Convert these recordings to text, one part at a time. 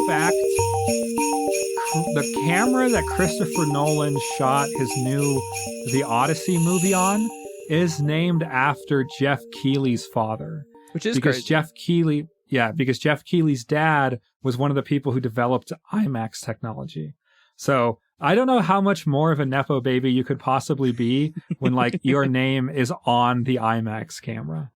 fact, the camera that Christopher Nolan shot The Odyssey movie on is named after Jeff Keighley's father. Which is because crazy. Because Jeff Keighley's dad was one of the people who developed IMAX technology. So I don't know how much more of a Nepo baby you could possibly be when like your name is on the IMAX camera.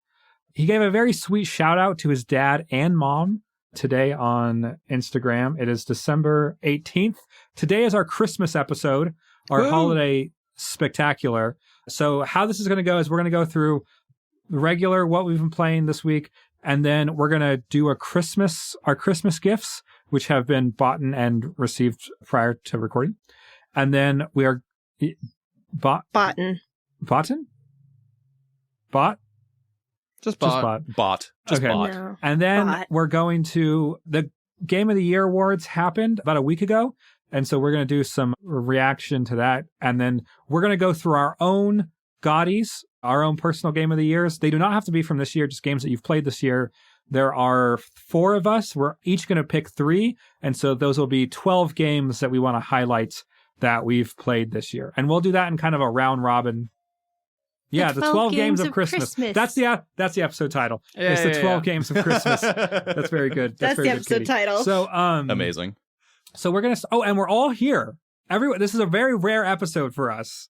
He gave a very sweet shout out to his dad and mom today on Instagram. It is December 18th. Today is our Christmas episode, our holiday spectacular. So how this is going to go is we're going to go through regular what we've been playing this week, and then we're going to do our Christmas gifts, which have been bought and received prior to recording. And then we are Bought? Just bought. Just okay. bought. No. And then Bought. we're going to the Game of the Year awards happened about a week ago. And so we're going to do some reaction to that. And then we're going to go through our own GOTYs, our own personal Game of the Years. They do not have to be from this year, just games that you've played this year. There are 4 of us. We're each going to pick 3. And so those will be 12 games that we want to highlight that we've played this year. And we'll do that in kind of a round robin. Yeah, the 12 games of Christmas. That's the episode title. It's the 12 games of Christmas. That's very good. That's very the good, episode Katie. title. So Amazing. So we're going to and we're all here. This is a very rare episode for us.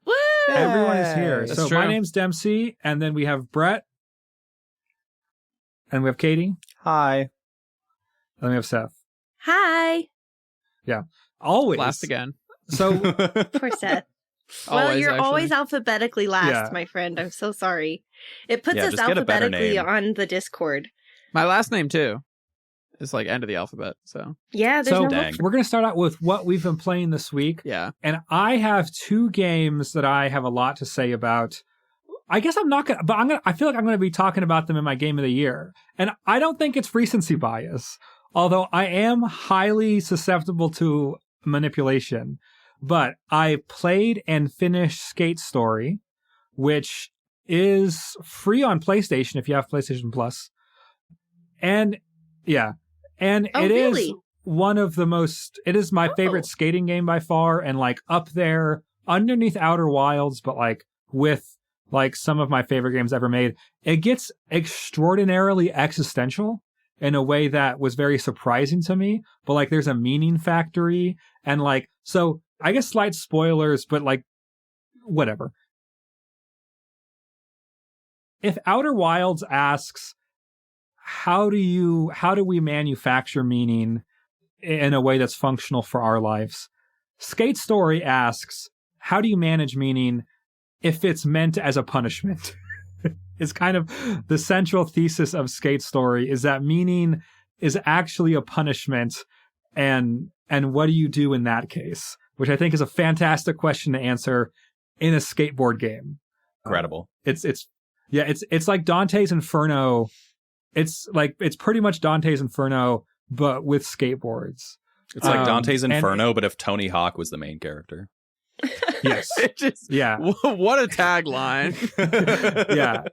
Woo! Everyone is here. That's So true. my name's Dempsey, and then we have Brett, and we have Katie, Hi. and then we have Seth. Hi. Always. Last again. So Poor Seth. Well, Always, you're actually. always alphabetically last, Yeah. my friend. I'm so sorry. It puts Yeah, us just get a better alphabetically name. on the Discord. My last name, too. It's like end of the alphabet, so Yeah, there's So no dang. we're going to start out with what we've been playing this week. yeah. And I have 2 games that I have a lot to say about. I guess I'm not going to, but I feel like I'm going to be talking about them in my Game of the Year. And I don't think it's recency bias, although I am highly susceptible to manipulation. But I played and finished Skate Story, which is free on PlayStation if you have PlayStation Plus. And yeah, and Oh, it is really? one of the most, it is my favorite skating game by far, and like up there underneath Outer Wilds, but like with like some of my favorite games ever made. It gets extraordinarily existential in a way that was very surprising to me, but like there's a meaning factory, and like, so I guess slight spoilers, but like whatever. If Outer Wilds asks, how do we manufacture meaning in a way that's functional for our lives? Skate Story asks, how do you manage meaning if it's meant as a punishment? It's kind of the central thesis of Skate Story, is that meaning is actually a punishment, and what do you do in that case? Which I think is a fantastic question to answer in a skateboard game. Incredible. It's like Dante's Inferno. It's pretty much Dante's Inferno, but with skateboards. It's like Dante's and- Inferno, but if Tony Hawk was the main character. Yes. It just, Yeah. what a tagline. Yeah.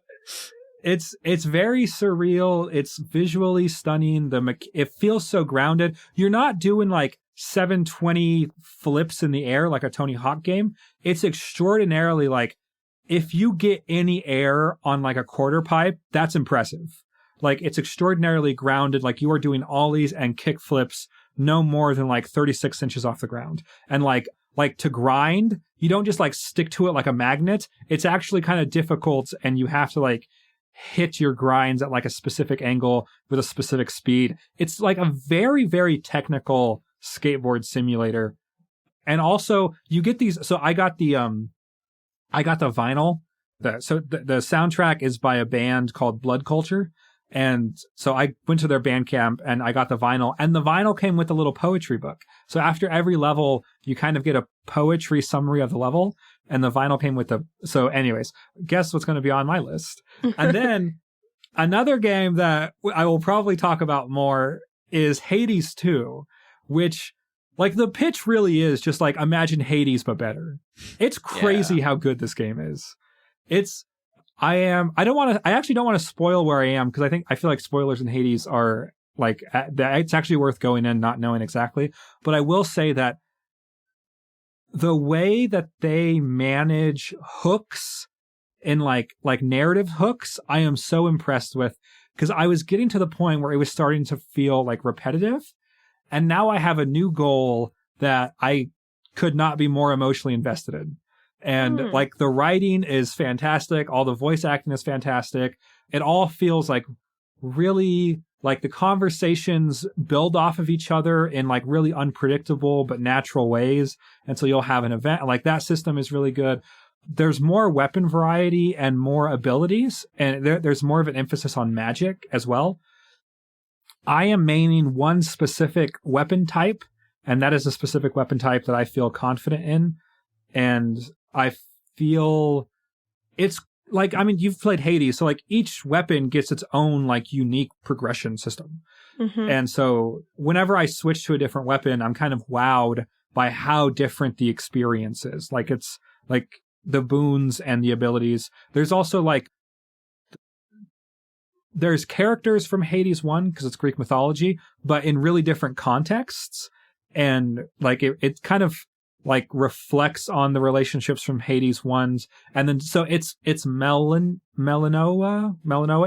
It's very surreal. It's visually stunning. It feels so grounded. You're not doing like 720 flips in the air like a Tony Hawk game. It's extraordinarily like, if you get any air on like a quarter pipe, that's impressive. Like, it's extraordinarily grounded. Like, you are doing ollies and kick flips no more than like 36 inches off the ground. And like to grind, you don't just like stick to it like a magnet. It's actually kind of difficult, and you have to like hit your grinds at like a specific angle with a specific speed. It's like a very, very technical skateboard simulator. And also you get these. So I got the vinyl. The soundtrack is by a band called Blood Culture. And so I went to their Bandcamp and I got the vinyl, and the vinyl came with a little poetry book. So after every level, you kind of get a poetry summary of the level, and the vinyl came with so anyways, guess what's going to be on my list? And then another game that I will probably talk about more is Hades 2, which like the pitch really is just like, imagine Hades, but better. It's crazy how good this game is. I actually don't want to spoil where I am, because I feel like spoilers in Hades are Like it's actually worth going in not knowing exactly. But I will say that the way that they manage hooks and like narrative hooks, I am so impressed with, because I was getting to the point where it was starting to feel like repetitive. And now I have a new goal that I could not be more emotionally invested in. And like the writing is fantastic. All the voice acting is fantastic. It all feels like really like the conversations build off of each other in like really unpredictable but natural ways. And so you'll have an event like that. System is really good. There's more weapon variety and more abilities, and there's more of an emphasis on magic as well. I am maining one specific weapon type, and that is a specific weapon type that I feel confident in. And I feel it's like, I mean, you've played Hades, so like each weapon gets its own like unique progression system. Mm-hmm. And so whenever I switch to a different weapon, I'm kind of wowed by how different the experience is. Like it's like the boons and the abilities. There's also like, there's characters from Hades 1 because it's Greek mythology, but in really different contexts. And like it kind of like reflects on the relationships from Hades 1's. And then so it's Melanoa.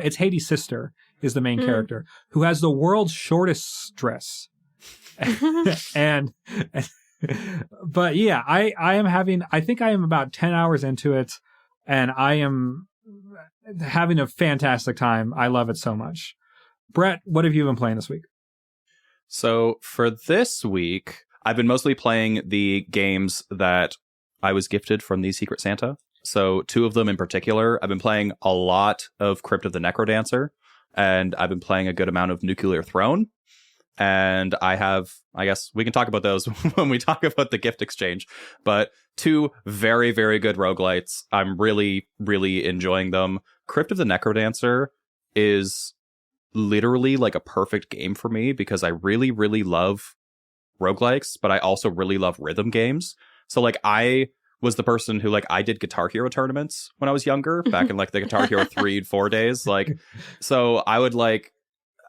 It's Hades' sister is the main character, who has the world's shortest dress. and but yeah, I think I am about 10 hours into it, and I am having a fantastic time. I love it so much. Brett, what have you been playing this week? So for this week, I've been mostly playing the games that I was gifted from the Secret Santa. So 2 of them in particular. I've been playing a lot of Crypt of the Necrodancer, and I've been playing a good amount of Nuclear Throne. And I guess we can talk about those when we talk about the gift exchange, but 2 very, very good roguelites. I'm really, really enjoying them. Crypt of the Necrodancer is literally like a perfect game for me because I really, really love roguelikes, but I also really love rhythm games. So like I was the person who like I did Guitar Hero tournaments when I was younger, back in like the Guitar Hero 3 and 4 days. Like, so I would like,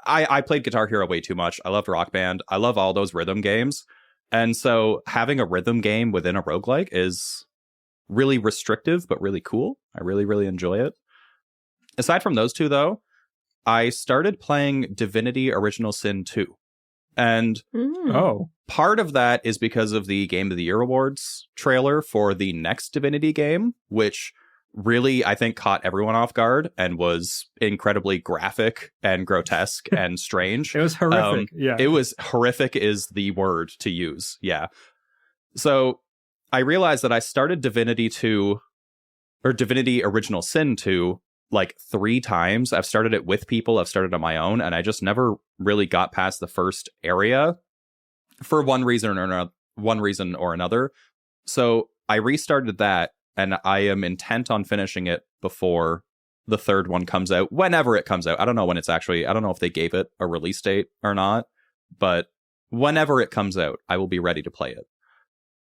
I played Guitar Hero way too much. I loved Rock Band. I love all those rhythm games. And so having a rhythm game within a roguelike is really restrictive, but really cool. I really, really enjoy it. Aside from those 2, though, I started playing Divinity Original Sin 2. And part of that is because of the Game of the Year Awards trailer for the next Divinity game, which really, I think, caught everyone off guard and was incredibly graphic and grotesque and strange. It was horrific. Yeah. It was horrific is the word to use. Yeah. So I realized that I started Divinity 2 or Divinity Original Sin 2 like 3 times. I've started it with people. I've started on my own, and I just never really got past the first area for one reason or another. So I restarted that, and I am intent on finishing it before the 3rd one comes out, whenever it comes out. I don't know when it's actually, I don't know if they gave it a release date or not, but whenever it comes out, I will be ready to play it.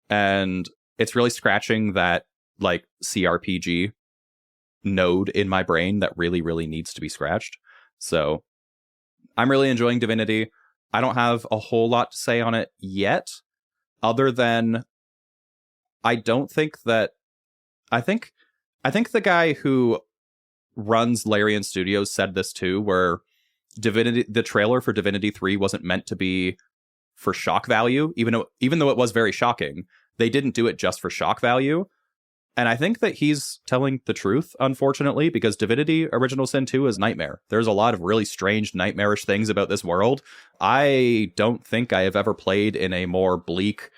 And it's really scratching that like CRPG node in my brain that really, really needs to be scratched. So I'm really enjoying Divinity. I don't have a whole lot to say on it yet, other than I think the guy who runs Larian Studios said this too, where the trailer for Divinity 3 wasn't meant to be for shock value, even though it was very shocking. They didn't do it just for shock value. And I think that he's telling the truth, unfortunately, because Divinity Original Sin 2 is nightmare. There's a lot of really strange, nightmarish things about this world. I don't think I have ever played in a more bleak,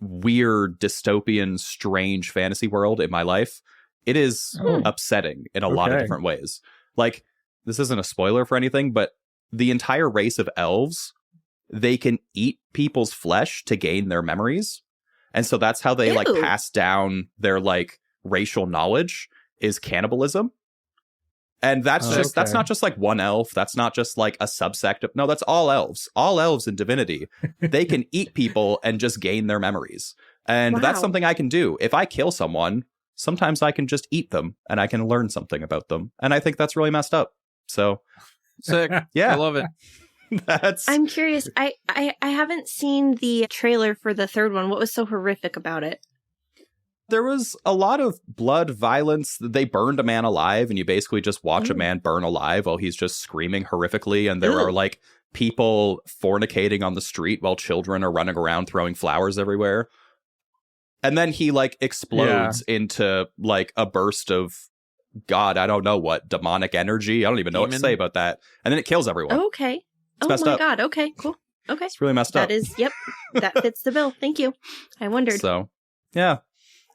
weird, dystopian, strange fantasy world in my life. It is upsetting in a lot of different ways. Like, this isn't a spoiler for anything, but the entire race of elves, they can eat people's flesh to gain their memories. And so that's how they like pass down their like racial knowledge, is cannibalism. And that's that's not just like one elf. That's not just like a subsect of, no, that's all elves. All elves in Divinity. They can eat people and just gain their memories. And that's something I can do. If I kill someone, sometimes I can just eat them and I can learn something about them. And I think that's really messed up. So sick. Yeah. I love it. That's I'm curious. I haven't seen the trailer for the third one. What was so horrific about it? there was a lot of blood, violence. They burned a man alive, and you basically just watch a man burn alive while he's just screaming horrifically. And there are like people fornicating on the street while children are running around throwing flowers everywhere. And then he like explodes into like a burst of God, I don't know what, demonic energy. I don't even know what to say about that. And then it kills everyone. Okay. It's messed up. God. Okay, cool. Okay. It's really messed up. That is, yep. That fits the bill. Thank you. I wondered. So, yeah.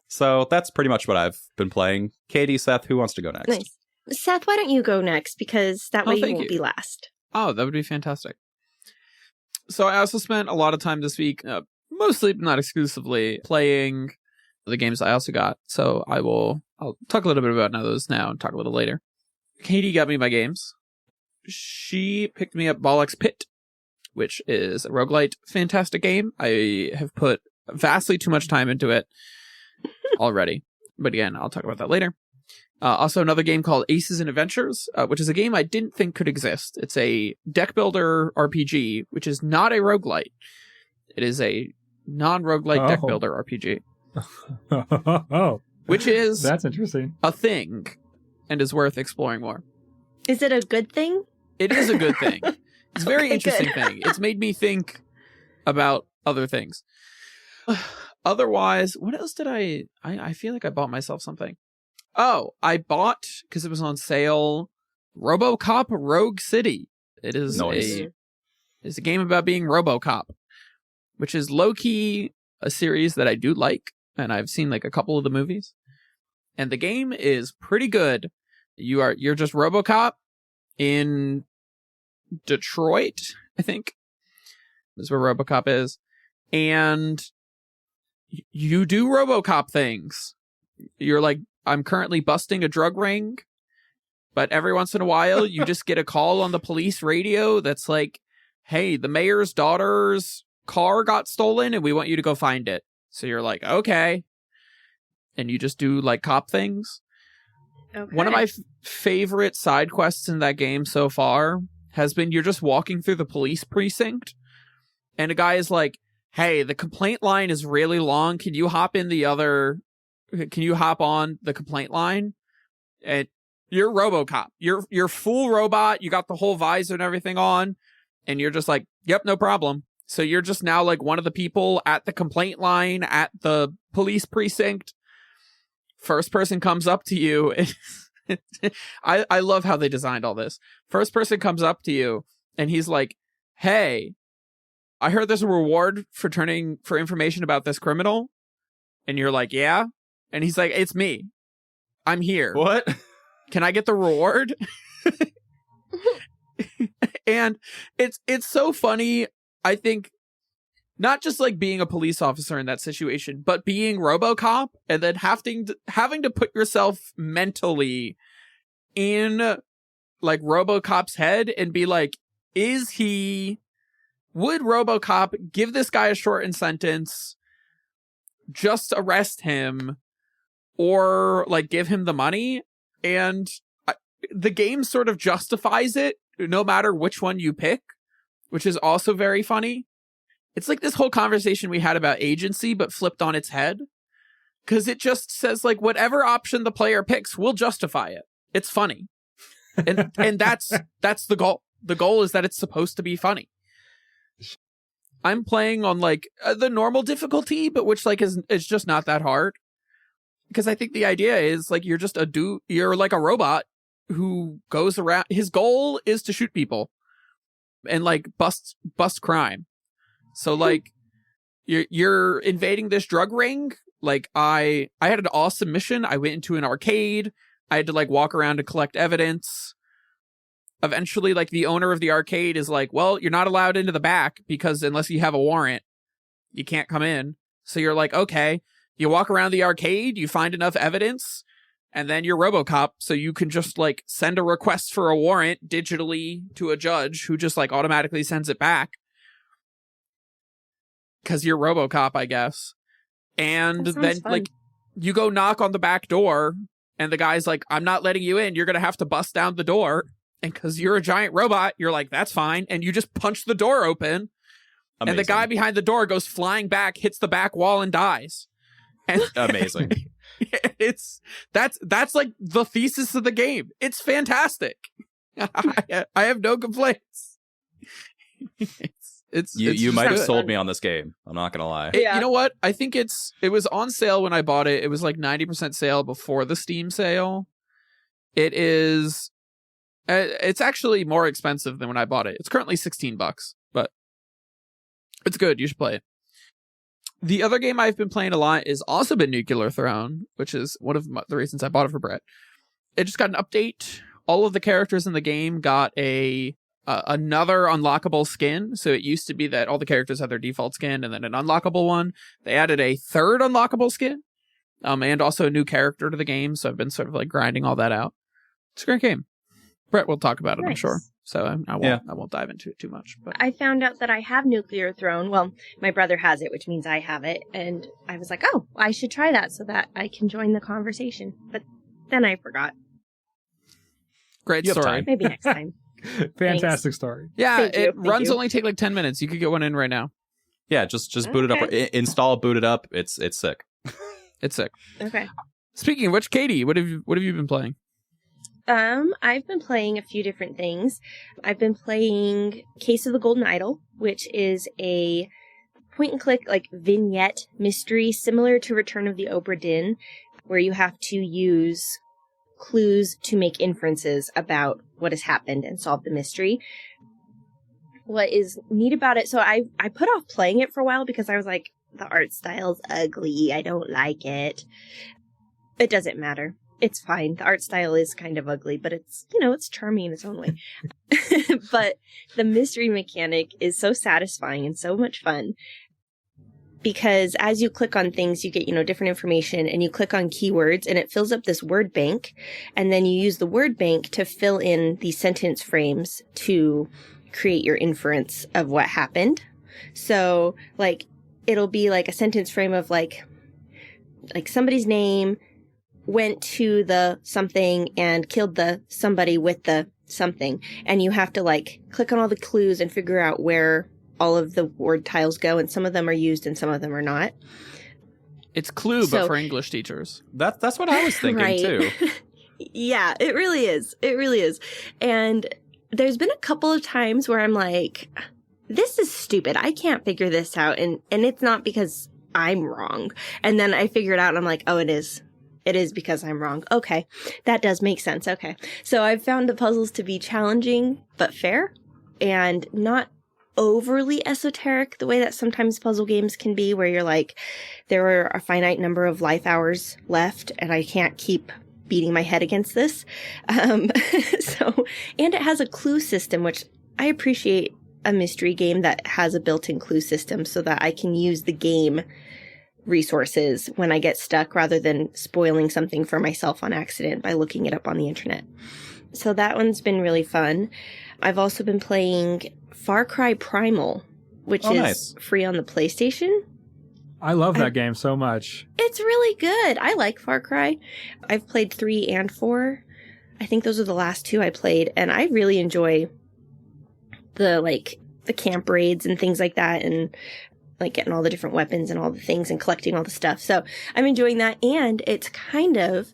So that's pretty much what I've been playing. Katie, Seth, who wants to go next? Nice. Seth, why don't you go next? Because that way you thank won't you. be last. Oh, that would be fantastic. So I also spent a lot of time this week, mostly, but not exclusively, playing the games I also got. So I'll talk a little bit about those now and talk a little later. Katie got me my games. She picked me up Bollock's Pit, which is a roguelite fantastic game. I have put vastly too much time into it already. But again, I'll talk about that later. Also, another game called Aces and Adventures, which is a game I didn't think could exist. It's a deck builder RPG, which is not a roguelite. It is a non-roguelite deck builder RPG. Oh, Which is that's interesting. a thing and is worth exploring more. Is it a good thing? It is a good thing. It's a very Okay, interesting good. thing. It's made me think about other things. Otherwise, what else did I feel like I bought myself something. Oh, I bought, because it was on sale, RoboCop Rogue City. It is Nice. it's a game about being RoboCop, which is low-key a series that I do like, and I've seen like a couple of the movies. And the game is pretty good. You're just RoboCop in Detroit, I think, is where RoboCop is. And you do RoboCop things. You're like, I'm currently busting a drug ring, but every once in a while you just get a call on the police radio that's like, hey, the mayor's daughter's car got stolen and we want you to go find it. So you're like, okay. And you just do like cop things. Okay. One of my favorite side quests in that game so far has been you're just walking through the police precinct and a guy is like, hey, the complaint line is really long. Can you hop on the complaint line? And you're RoboCop. You're full robot. You got the whole visor and everything on. And you're just like, yep, no problem. So you're just now like one of the people at the complaint line at the police precinct. First person comes up to you. I love how they designed all this. First person comes up to you and he's like, hey, I heard there's a reward for turning for information about this criminal. And you're like, yeah. And he's like, it's me. I'm here. What? Can I get the reward? And it's so funny. I think not just like being a police officer in that situation, but being RoboCop and then having to put yourself mentally in like RoboCop's head and be like, would RoboCop give this guy a shortened sentence, just arrest him, or like give him the money? And the game sort of justifies it no matter which one you pick, which is also very funny. It's like this whole conversation we had about agency, but flipped on its head. Because it just says, like, whatever option the player picks, we'll justify it. It's funny. And that's the goal. The goal is that it's supposed to be funny. I'm playing on, like, the normal difficulty, but which, like, is just not that hard. Because I think the idea is, like, you're like a robot who goes around. His goal is to shoot people and, like, bust crime. So, like, you're invading this drug ring. Like, I had an awesome mission. I went into an arcade. I had to, like, walk around and collect evidence. Eventually, like, the owner of the arcade is like, well, you're not allowed into the back because unless you have a warrant, you can't come in. So you're like, okay. You walk around the arcade, you find enough evidence, and then you're RoboCop, so you can just, like, send a request for a warrant digitally to a judge who just, like, automatically sends it back. Because you're RoboCop, I guess. And then, fun. like, you go knock on the back door, and the guy's like, I'm not letting you in. You're going to have to bust down the door. And because you're a giant robot, you're like, that's fine. And you just punch the door open. Amazing. And the guy behind the door goes flying back, hits the back wall, and dies. And Amazing. That's like the thesis of the game. It's fantastic. I have no complaints. You might have good. sold me on this game. I'm not gonna lie. You know what? I think it was on sale when I bought it. It was like 90% sale before the Steam sale. It is. It's actually more expensive than when I bought it. It's currently $16, but it's good. You should play it. The other game I've been playing a lot is also been Nuclear Throne, which is one of the reasons I bought it for Brett. It just got an update. All of the characters in the game got another unlockable skin. So it used to be that all the characters had their default skin and then an unlockable one. They added a third unlockable skin, and also a new character to the game. So I've been sort of like grinding all that out. It's a great game. Brett will talk about it, I'm sure. So I won't dive into it too much. But I found out that I have Nuclear Throne. Well, my brother has it, which means I have it. And I was like, oh, I should try that so that I can join the conversation. But then I forgot. Great You have story. time. Maybe next time. Fantastic story. Yeah, Thank you, thank runs you. only take like 10 minutes. You could get one in right now. Yeah, just boot it up. Install, boot it up. It's sick. It's sick. Okay. Speaking of which, Katie, what have you been playing? I've been playing a few different things. I've been playing Case of the Golden Idol, which is a point-and-click, like, vignette mystery similar to Return of the Obra Dinn, where you have to use clues to make inferences about what has happened and solve the mystery. What is neat about it, so I put off playing it for a while because I was like, the art style's ugly, I don't like it. It doesn't matter. It's fine. The art style is kind of ugly, but it's, it's charming in its own way. But the mystery mechanic is so satisfying and so much fun because as you click on things, you get, different information and you click on keywords and it fills up this word bank. And then you use the word bank to fill in the sentence frames to create your inference of what happened. So like, it'll be like a sentence frame of like somebody's name went to the something and killed the somebody with the something. And you have to like click on all the clues and figure out where all of the word tiles go. And some of them are used and some of them are not. It's Clue, but for English teachers. That's what I was thinking right. too. Yeah, it really is. It really is. And there's been a couple of times where I'm like, this is stupid. I can't figure this out. And it's not because I'm wrong. And then I figure it out and I'm like, oh, it is. It is because I'm wrong. Okay. That does make sense. Okay. So I've found the puzzles to be challenging, but fair and not overly esoteric the way that sometimes puzzle games can be, where you're like, there are a finite number of life hours left and I can't keep beating my head against this. And it has a clue system, which I appreciate a mystery game that has a built-in clue system so that I can use the game resources when I get stuck rather than spoiling something for myself on accident by looking it up on the internet. So that one's been really fun. I've also been playing Far Cry Primal, which is free on the PlayStation. I love that game so much. It's really good. I like Far Cry. I've played 3 and 4. I think those are the last 2 I played, and I really enjoy the camp raids and things like that, and like getting all the different weapons and all the things and collecting all the stuff. So I'm enjoying that. And it's kind of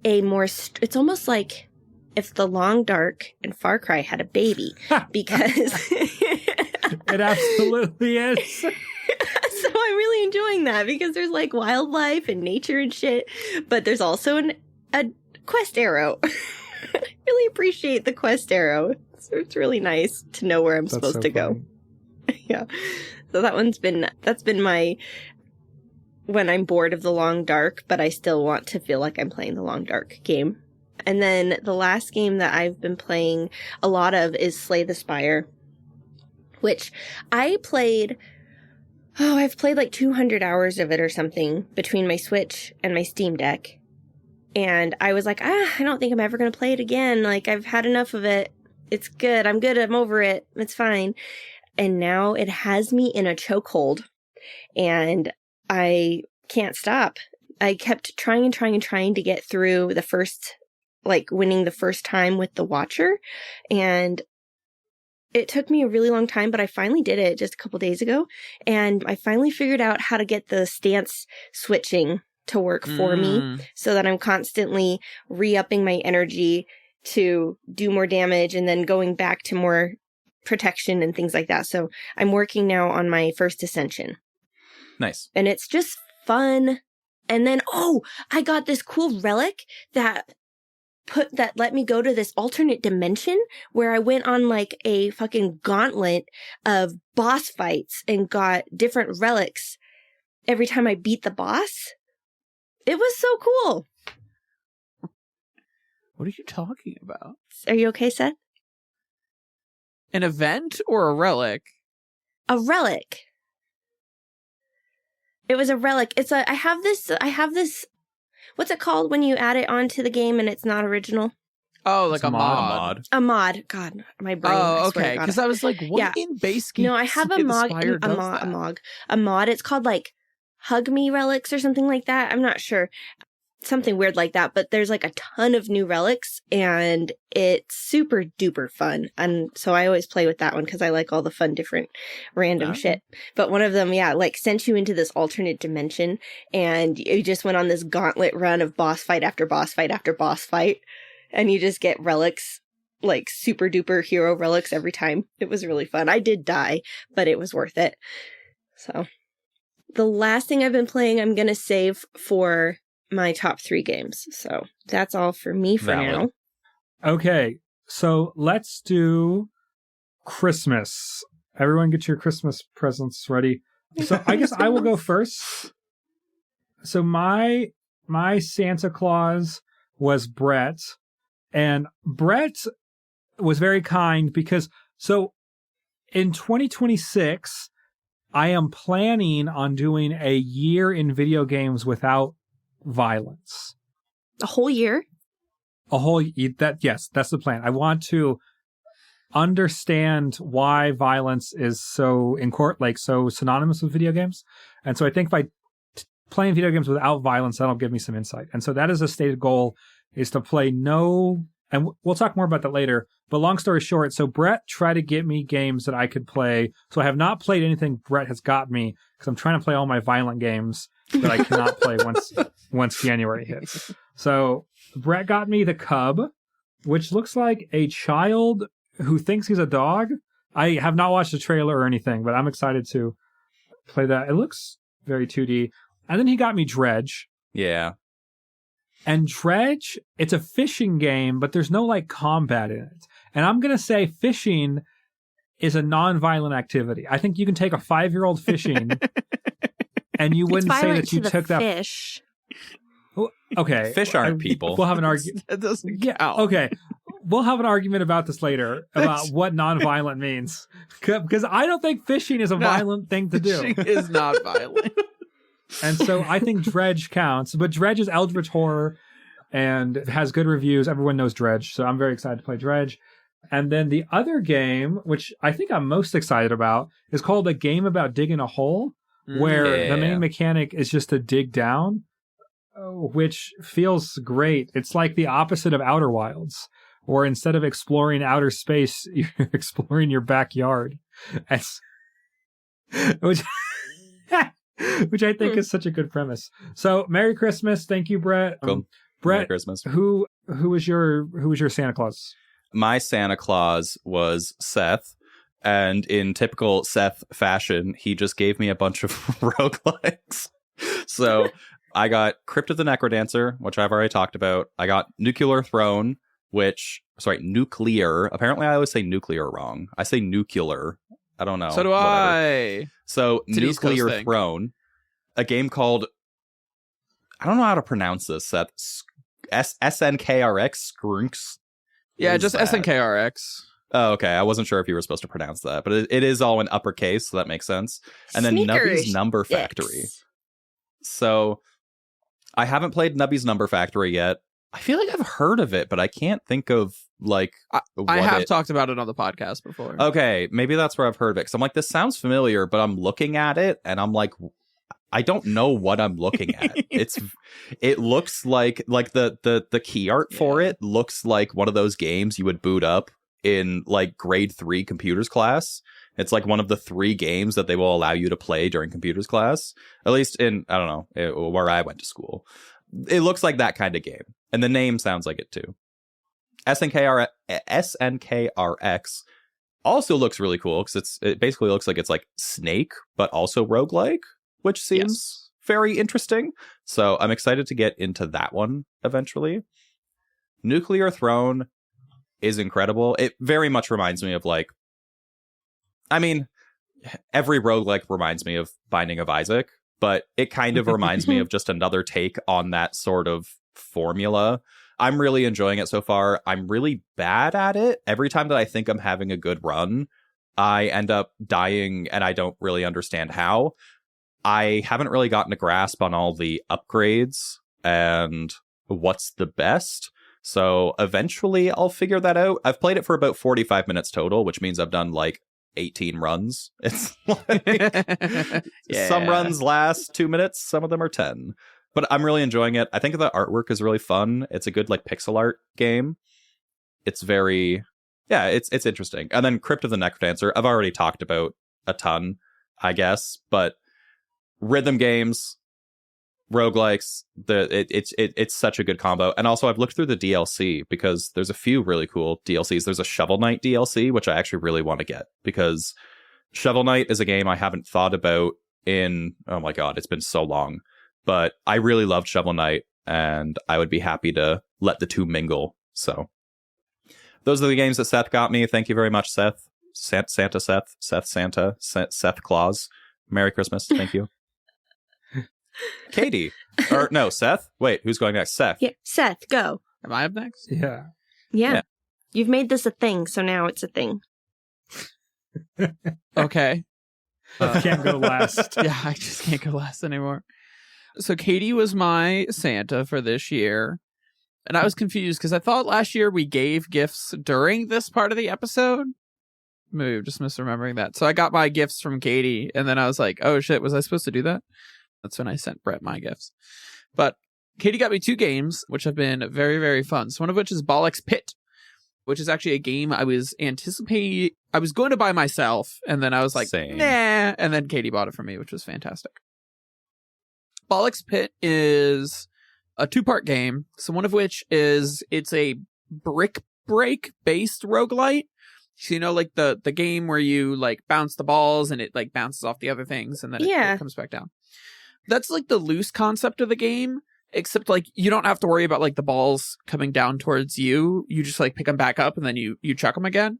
it's almost like if The Long Dark and Far Cry had a baby because it absolutely is. So I'm really enjoying that because there's like wildlife and nature and shit, but there's also a quest arrow. I really appreciate the quest arrow. It's really nice to know where I'm supposed to go. Yeah. So that's been my, when I'm bored of The Long Dark, but I still want to feel like I'm playing The Long Dark game. And then the last game that I've been playing a lot of is Slay the Spire, which I've played like 200 hours of it or something between my Switch and my Steam Deck. And I was like, I don't think I'm ever going to play it again. Like, I've had enough of it. It's good. I'm good. I'm over it. It's fine. And now it has me in a chokehold and I can't stop. I kept trying to get through the first like winning the first time with the Watcher. And it took me a really long time, but I finally did it just a couple days ago. And I finally figured out how to get the stance switching to work for me so that I'm constantly re-upping my energy to do more damage and then going back to more protection and things like that. So I'm working now on my first ascension. Nice. And it's just fun. And then, I got this cool relic that let me go to this alternate dimension where I went on like a fucking gauntlet of boss fights and got different relics every time I beat the boss. It was so cool. What are you talking about? Are you okay, Seth? An event or a relic? A relic. It was a relic. I have this, what's it called when you add it onto the game and it's not original? Oh, like It's a mod. A mod. God, my brain. Oh, okay. Because I was like, what in base game? No, I have a mod. It's called like Hug Me relics or something like that. I'm not sure. Something weird like that, but there's like a ton of new relics and it's super duper fun. And so I always play with that one because I like all the fun, different random shit. But one of them, like sent you into this alternate dimension and you just went on this gauntlet run of boss fight after boss fight after boss fight. And you just get relics, like super duper hero relics every time. It was really fun. I did die, but it was worth it. So the last thing I've been playing, I'm going to save for my top 3 games. So that's all for me for now. Okay, so let's do Christmas. Everyone get your Christmas presents ready. So I guess I will go first. So my Santa Claus was Brett, and Brett was very kind because in 2026 I am planning on doing a year in video games without violence. A whole year? Yes, that's the plan. I want to understand why violence is so so synonymous with video games. And so I think by playing video games without violence, that'll give me some insight. And so that is a stated goal, is to play and we'll talk more about that later. But long story short, so Brett tried to get me games that I could play. So I have not played anything Brett has got me because I'm trying to play all my violent games that I cannot play once January hits. So Brett got me the Cub, which looks like a child who thinks he's a dog. I have not watched the trailer or anything, but I'm excited to play that. It looks very 2D. And then he got me Dredge. Yeah. And Dredge, it's a fishing game, but there's no like combat in it. And I'm going to say fishing is a non-violent activity. I think you can take a 5-year-old fishing and you wouldn't say that you took that fish. Okay. Fish aren't people. We'll have an argument. That doesn't count. Okay. We'll have an argument about this later, about what non-violent means. Because I don't think fishing is a violent thing to do. Fishing is not violent. And so I think Dredge counts. But Dredge is Eldritch Horror and has good reviews. Everyone knows Dredge. So I'm very excited to play Dredge. And then the other game, which I think I'm most excited about, is called A Game About Digging a Hole, where the main mechanic is just to dig down, which feels great. It's like the opposite of Outer Wilds, or instead of exploring outer space, you're exploring your backyard. Which I think is such a good premise. So Merry Christmas. Thank you, Brett. Cool. Brett, Merry Christmas. Who was your Santa Claus? My Santa Claus was Seth. And in typical Seth fashion, he just gave me a bunch of roguelikes. So I got Crypt of the Necrodancer, which I've already talked about. I got Nuclear Throne, Nuclear. Apparently I always say nuclear wrong. I say nuclear. I don't know. So do Whatever. I. So It's an East Coast Nuclear thing. Throne, a game called, I don't know how to pronounce this, Seth. SNKRX, Skrunks. Yeah, What just is that? SNKRX. Oh, okay. I wasn't sure if you were supposed to pronounce that, but it is all in uppercase, so that makes sense. And then Sneakers. Nubby's Number Factory. So I haven't played Nubby's Number Factory yet. I feel like I've heard of it, but I can't think of like I have talked about it on the podcast before. Okay, maybe that's where I've heard of it. Because I'm like, this sounds familiar, but I'm looking at it and I'm like, I don't know what I'm looking at. It looks like the key art for it looks like one of those games you would boot up in like grade 3 computers class. It's like one of the 3 games that they will allow you to play during computers class, at least in, I don't know, where I went to school. It looks like that kind of game. And the name sounds like it too. SNKRX also looks really cool because it basically looks like it's like Snake, but also roguelike, which seems very interesting. So I'm excited to get into that one eventually. Nuclear Throne is incredible. It very much reminds me of like, I mean, every roguelike reminds me of Binding of Isaac, but it kind of reminds me of just another take on that sort of formula. I'm really enjoying it so far. I'm really bad at it. Every time that I think I'm having a good run, I end up dying and I don't really understand how. I haven't really gotten a grasp on all the upgrades and what's the best. So eventually I'll figure that out. I've played it for about 45 minutes total, which means I've done like 18 runs. It's like some runs last 2 minutes, some of them are 10. But I'm really enjoying it. I think the artwork is really fun. It's a good like pixel art game. It's very, it's interesting. And then Crypt of the Necrodancer, I've already talked about a ton, I guess. But rhythm games, roguelikes, it's such a good combo. And also I've looked through the DLC because there's a few really cool DLCs. There's a Shovel Knight DLC, which I actually really want to get because Shovel Knight is a game I haven't thought about in, oh my God, it's been so long. But I really loved Shovel Knight, and I would be happy to let the two mingle. So those are the games that Seth got me. Thank you very much, Seth. Seth Claus. Merry Christmas. Thank you. Katie. Or no, Seth. Wait, who's going next? Seth. Yeah, Seth, go. Am I up next? Yeah. You've made this a thing, so now it's a thing. Okay. Can't go last. Yeah, I just can't go last anymore. So Katie was my Santa for this year. And I was confused because I thought last year we gave gifts during this part of the episode. Maybe I'm just misremembering that. So I got my gifts from Katie, and then I was like, oh shit, was I supposed to do that? That's when I sent Brett my gifts. But Katie got me 2 games, which have been very, very fun. So one of which is Bollock's Pit, which is actually a game I was going to buy myself, and then I was like, Same. nah, and then Katie bought it for me, which was fantastic. Bollock's Pit is a 2-part game. So one of which is it's a brick break based roguelite. So, you know, like the game where you like bounce the balls and it like bounces off the other things and then it comes back down. That's like the loose concept of the game, except like you don't have to worry about like the balls coming down towards you. You just like pick them back up and then you chuck them again.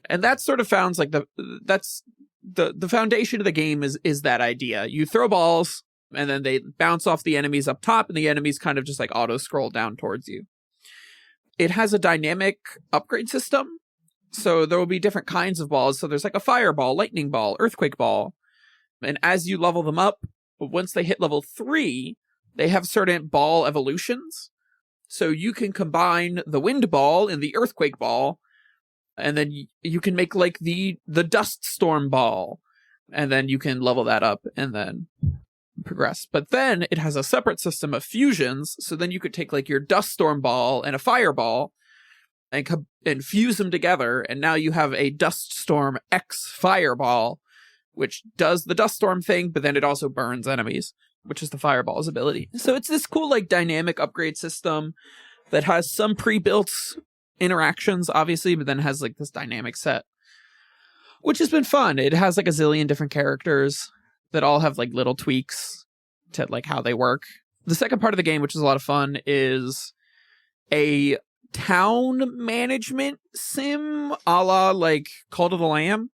And that sort of sounds like the foundation of the game is that idea. You throw balls and then they bounce off the enemies up top and the enemies kind of just like auto scroll down towards you. It has a dynamic upgrade system. So there will be different kinds of balls. So there's like a fireball, lightning ball, earthquake ball. And as you level them up, once they hit level 3, they have certain ball evolutions. So you can combine the wind ball and the earthquake ball. And then you can make like the dust storm ball. And then you can level that up and then progress. But then it has a separate system of fusions. So then you could take like your dust storm ball and a fireball and fuse them together. And now you have a dust storm X fireball, which does the dust storm thing, but then it also burns enemies, which is the fireball's ability. So it's this cool like dynamic upgrade system that has some pre-built interactions, obviously, but then has like this dynamic set, which has been fun. It has like a zillion different characters that all have like little tweaks to like how they work. The second part of the game, which is a lot of fun, is a town management sim a la like Call of the Lamb.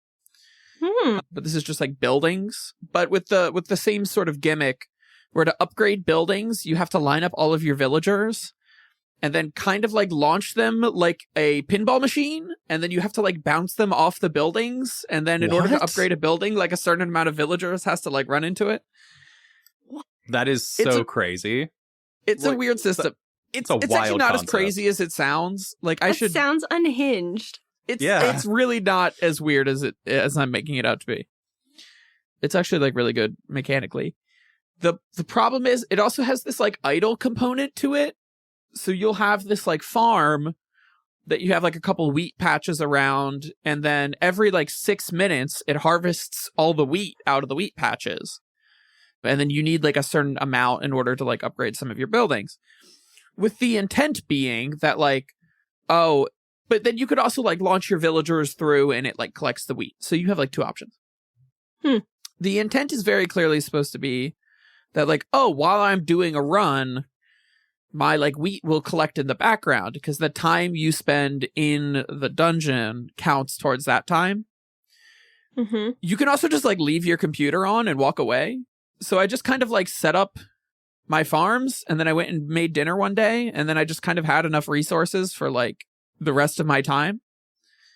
But this is just like buildings, but with the same sort of gimmick where to upgrade buildings, you have to line up all of your villagers and then kind of like launch them like a pinball machine. And then you have to like bounce them off the buildings. And then in order to upgrade a building, like a certain amount of villagers has to like run into it. That is so crazy. It's a weird system. It's actually not as crazy as it sounds. Like It sounds unhinged. It's really not as weird as I'm making it out to be. It's actually like really good mechanically. The problem is it also has this like idle component to it. So you'll have this like farm that you have like a couple wheat patches around, and then every like 6 minutes it harvests all the wheat out of the wheat patches. And then you need like a certain amount in order to like upgrade some of your buildings. With the intent being that like, oh, but then you could also like launch your villagers through and it like collects the wheat. So you have like 2 options. The intent is very clearly supposed to be that like, oh, while I'm doing a run, my like wheat will collect in the background because the time you spend in the dungeon counts towards that time. You can also just like leave your computer on and walk away. So I just kind of like set up my farms, and then I went and made dinner one day, and then I just kind of had enough resources for like the rest of my time.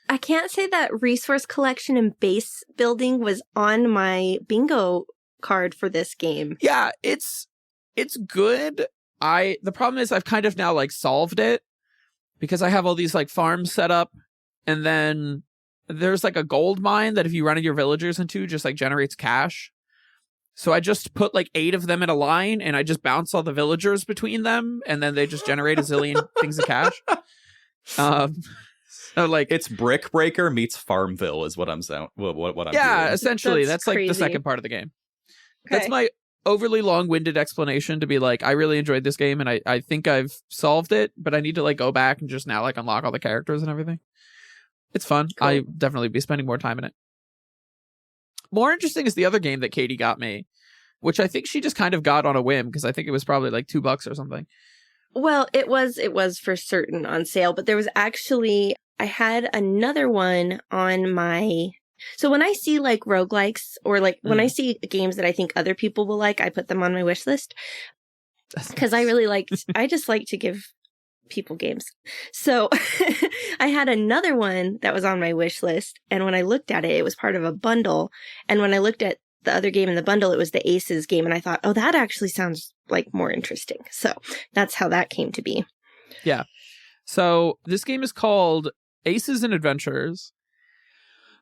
I can't say that resource collection and base building was on my bingo card for this game. Yeah, it's good. The problem is I've kind of now like solved it because I have all these like farms set up, and then there's like a gold mine that if you run your villagers into just like generates cash. So I just put like 8 of them in a line, and I just bounce all the villagers between them, and then they just generate a zillion things of cash. So like It's Brick Breaker meets Farmville is what I'm saying. What I'm doing. Essentially That's that's like the crazy. second part of the game. Okay. That's my overly long-winded explanation to be like, I really enjoyed this game, and I think I've solved it, but I need to like go back and just now like unlock all the characters and everything. It's fun. Cool. I definitely be spending more time in it. More interesting is the other game that Katie got me, which I think she just kind of got on a whim because I think it was probably like $2 or something. Well, it was for certain on sale, but there was actually, I had another one on my, so when I see like roguelikes or like when I see games that I think other people will like, I put them on my wish list because I just like to give people games. So I had another one that was on my wish list, and when I looked at it, it was part of a bundle, and when I looked at the other game in the bundle, it was the Aces game, and I thought, oh, that actually sounds like more interesting. So that's how that came to be. Yeah. So this game is called Aces and Adventures.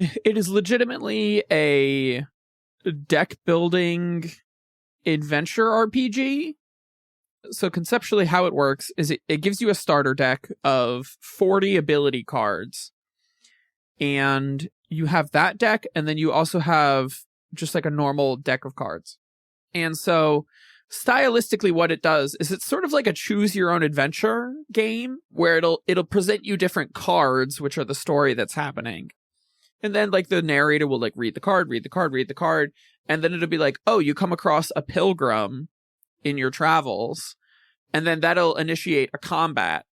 It is legitimately a deck building adventure RPG. So conceptually how it works is it gives you a starter deck of 40 ability cards. And you have that deck, and then you also have just like a normal deck of cards. And so stylistically what it does is it's sort of like a choose your own adventure game where it'll present you different cards, which are the story that's happening. And then like the narrator will like read the card, and then it'll be like, oh, you come across a pilgrim in your travels, and then that'll initiate a combat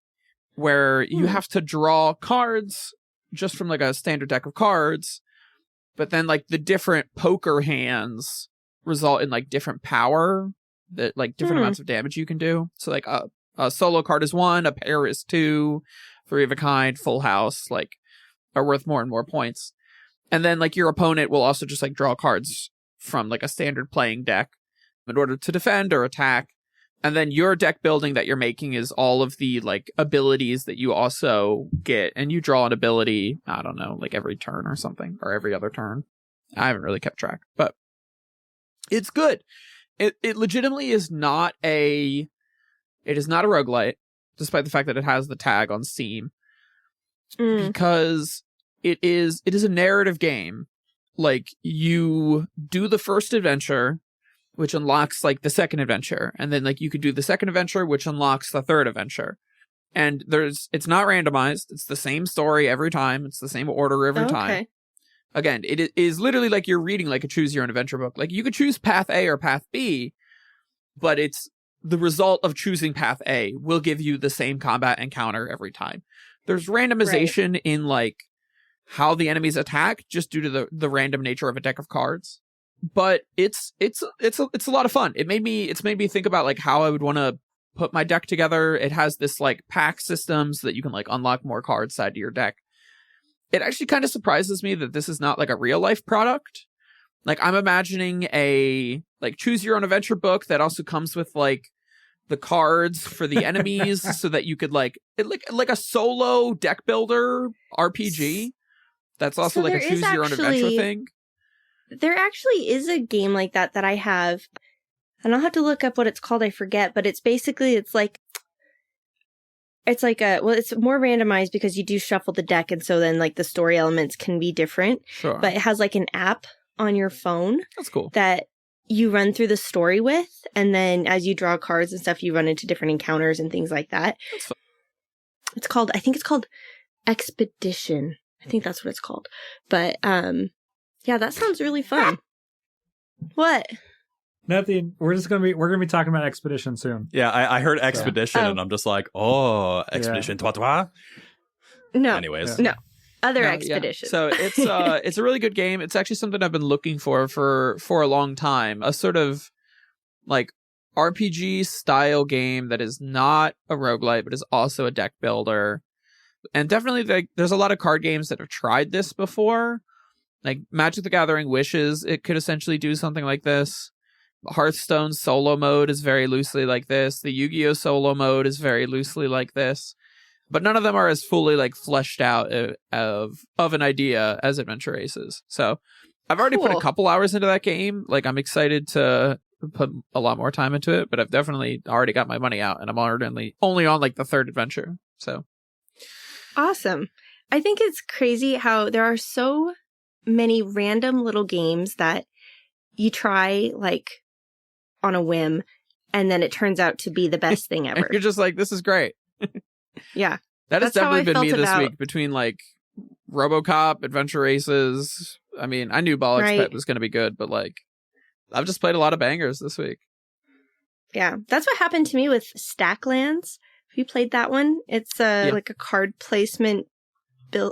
where you have to draw cards just from like a standard deck of cards, but then like the different poker hands result in like different power, that like different amounts of damage you can do. So like a solo card is 1, a pair is 2, 3 of a kind, full house, like are worth more and more points. And then like your opponent will also just like draw cards from like a standard playing deck in order to defend or attack. And then your deck building that you're making is all of the like abilities that you also get. And you draw an ability, I don't know, like every turn or something, or every other turn. I haven't really kept track, but it's good. It legitimately is not it is not a roguelite, despite the fact that it has the tag on Steam. Because it is a narrative game. Like you do the first adventure, which unlocks like the second adventure, and then like you could do the second adventure, which unlocks the third adventure. And it's not randomized. It's the same story every time. It's the same order every time. Again, it is literally like you're reading like a choose your own adventure book. Like you could choose path A or path B, but it's the result of choosing path A will give you the same combat encounter every time. There's randomization in like how the enemies attack just due to the random nature of a deck of cards. But it's a lot of fun. It's made me think about like how I would want to put my deck together. It has this like pack system so that you can like unlock more cards side to your deck. It actually kind of surprises me that this is not like a real life product. Like I'm imagining a like choose your own adventure book that also comes with like the cards for the enemies so that you could like a solo deck builder RPG. That's also So like a there is choose your own adventure actually- thing. There actually is a game like that I have, and I'll have to look up what it's called. I forget, but it's basically, it's like it's more randomized because you do shuffle the deck, and so then like the story elements can be different. Sure. But it has like an app on your phone That's cool. that you run through the story with, and then as you draw cards and stuff, you run into different encounters and things like that. That's fun. I think it's called Expedition. I think that's what it's called. But yeah, that sounds really fun. What? Nothing. We're gonna be talking about Expedition soon. Yeah, I heard Expedition, and I'm just like, oh, Expedition toi toi. No. Anyways. No. Other No, Expedition. Yeah. So it's a really good game. It's actually something I've been looking for a long time. A sort of like RPG style game that is not a roguelite, but is also a deck builder. And definitely there's a lot of card games that have tried this before. Like Magic the Gathering Wishes, it could essentially do something like this. Hearthstone solo mode is very loosely like this. The Yu-Gi-Oh solo mode is very loosely like this. But none of them are as fully like fleshed out of an idea as Adventure Ace is. So I've already put a couple hours into that game. Like I'm excited to put a lot more time into it, but I've definitely already got my money out, and I'm already only on like the third adventure. So awesome. I think it's crazy how there are so many random little games that you try like on a whim, and then it turns out to be the best thing ever. You're just like, this is great. Yeah. That has That's how definitely I been felt me this about- week between like RoboCop, Adventure Races. I mean, I knew Ball Right. Pet was going to be good, but like I've just played a lot of bangers this week. Yeah. That's what happened to me with Stacklands. Have you played that one? It's like a card placement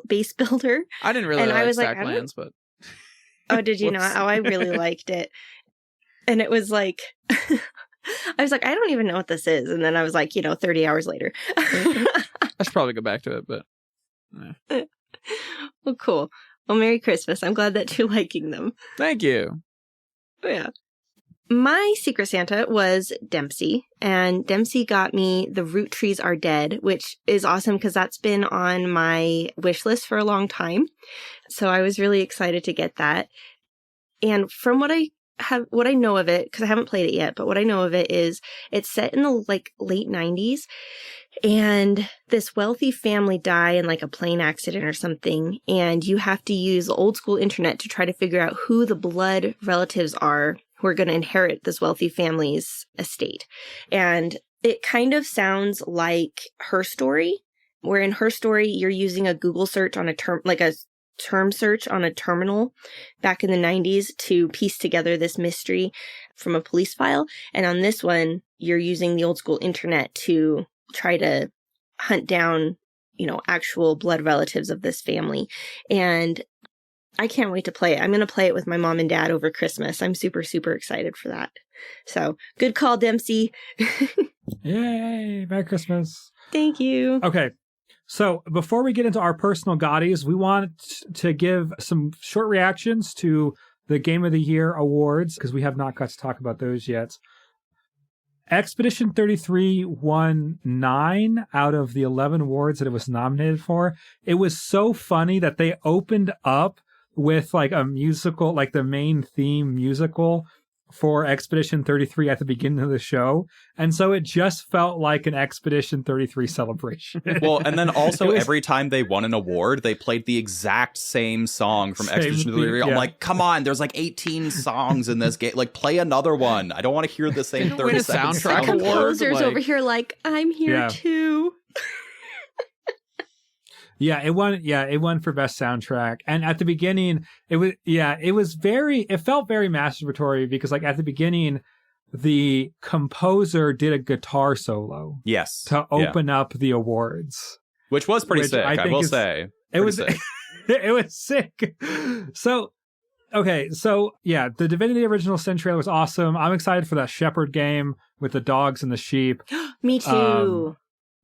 base builder. I didn't really And I like was like, I Stacklands, but Oh, did you Whoops. not? Oh, I really liked it. And it was like, I was like, I don't even know what this is. And then I was like, 30 hours later. I should probably go back to it, but Well, cool. Well, Merry Christmas. I'm glad that you're liking them. thank you. Yeah. My Secret Santa was Dempsey, and Dempsey got me The Root Trees Are Dead, which is awesome because that's been on my wish list for a long time. So I was really excited to get that. And from what I know of it, because I haven't played it yet, but what I know of it is it's set in the late 90s, and this wealthy family die in like a plane accident or something, and you have to use the old school internet to try to figure out who the blood relatives are who are going to inherit this wealthy family's estate. And it kind of sounds like Her Story, where in Her Story, you're using a Google search on a term search on a terminal back in the 90s to piece together this mystery from a police file. And on this one, you're using the old school internet to try to hunt down, actual blood relatives of this family. And I can't wait to play it. I'm going to play it with my mom and dad over Christmas. I'm super, super excited for that. So good call, Dempsey. Yay! Merry Christmas. Thank you. Okay. So before we get into our personal GOTYs, we want to give some short reactions to the Game of the Year awards because we have not got to talk about those yet. Expedition 33 won 9 out of the 11 awards that it was nominated for. It was so funny that they opened up with like a musical, like the main theme musical for Expedition 33 at the beginning of the show. And so it just felt like an Expedition 33 celebration. Well, and then also every time they won an award, they played the exact same song from Expedition 33. I'm like, come on, there's like 18 songs in this game. Like, play another one. I don't want to hear the same 30 win a seconds. soundtrack The award, composers like- over here like, I'm here too. Yeah, it won for best soundtrack. And at the beginning, it felt very masturbatory because like at the beginning, the composer did a guitar solo Yes. to open up the awards. Which was pretty sick, I will say. It was sick. it was sick. So the Divinity Original Sin trailer was awesome. I'm excited for that Shepherd game with the dogs and the sheep. Me too.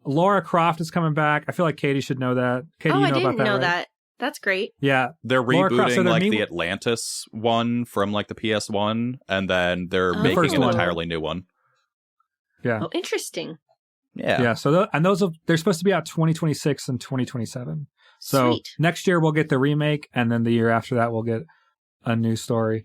Laura Croft is coming back. I feel like Katie should know that. Katie, I you know didn't about that, know right? that. That's great. Yeah. They're Laura Croft, rebooting so they're like the Atlantis one from like the PS1, and then they're The making first an one. entirely new one. Yeah. Oh, interesting. Yeah. Yeah. So they're supposed to be out 2026 and 2027. So Sweet. next year we'll get the remake, and then the year after that we'll get a new story.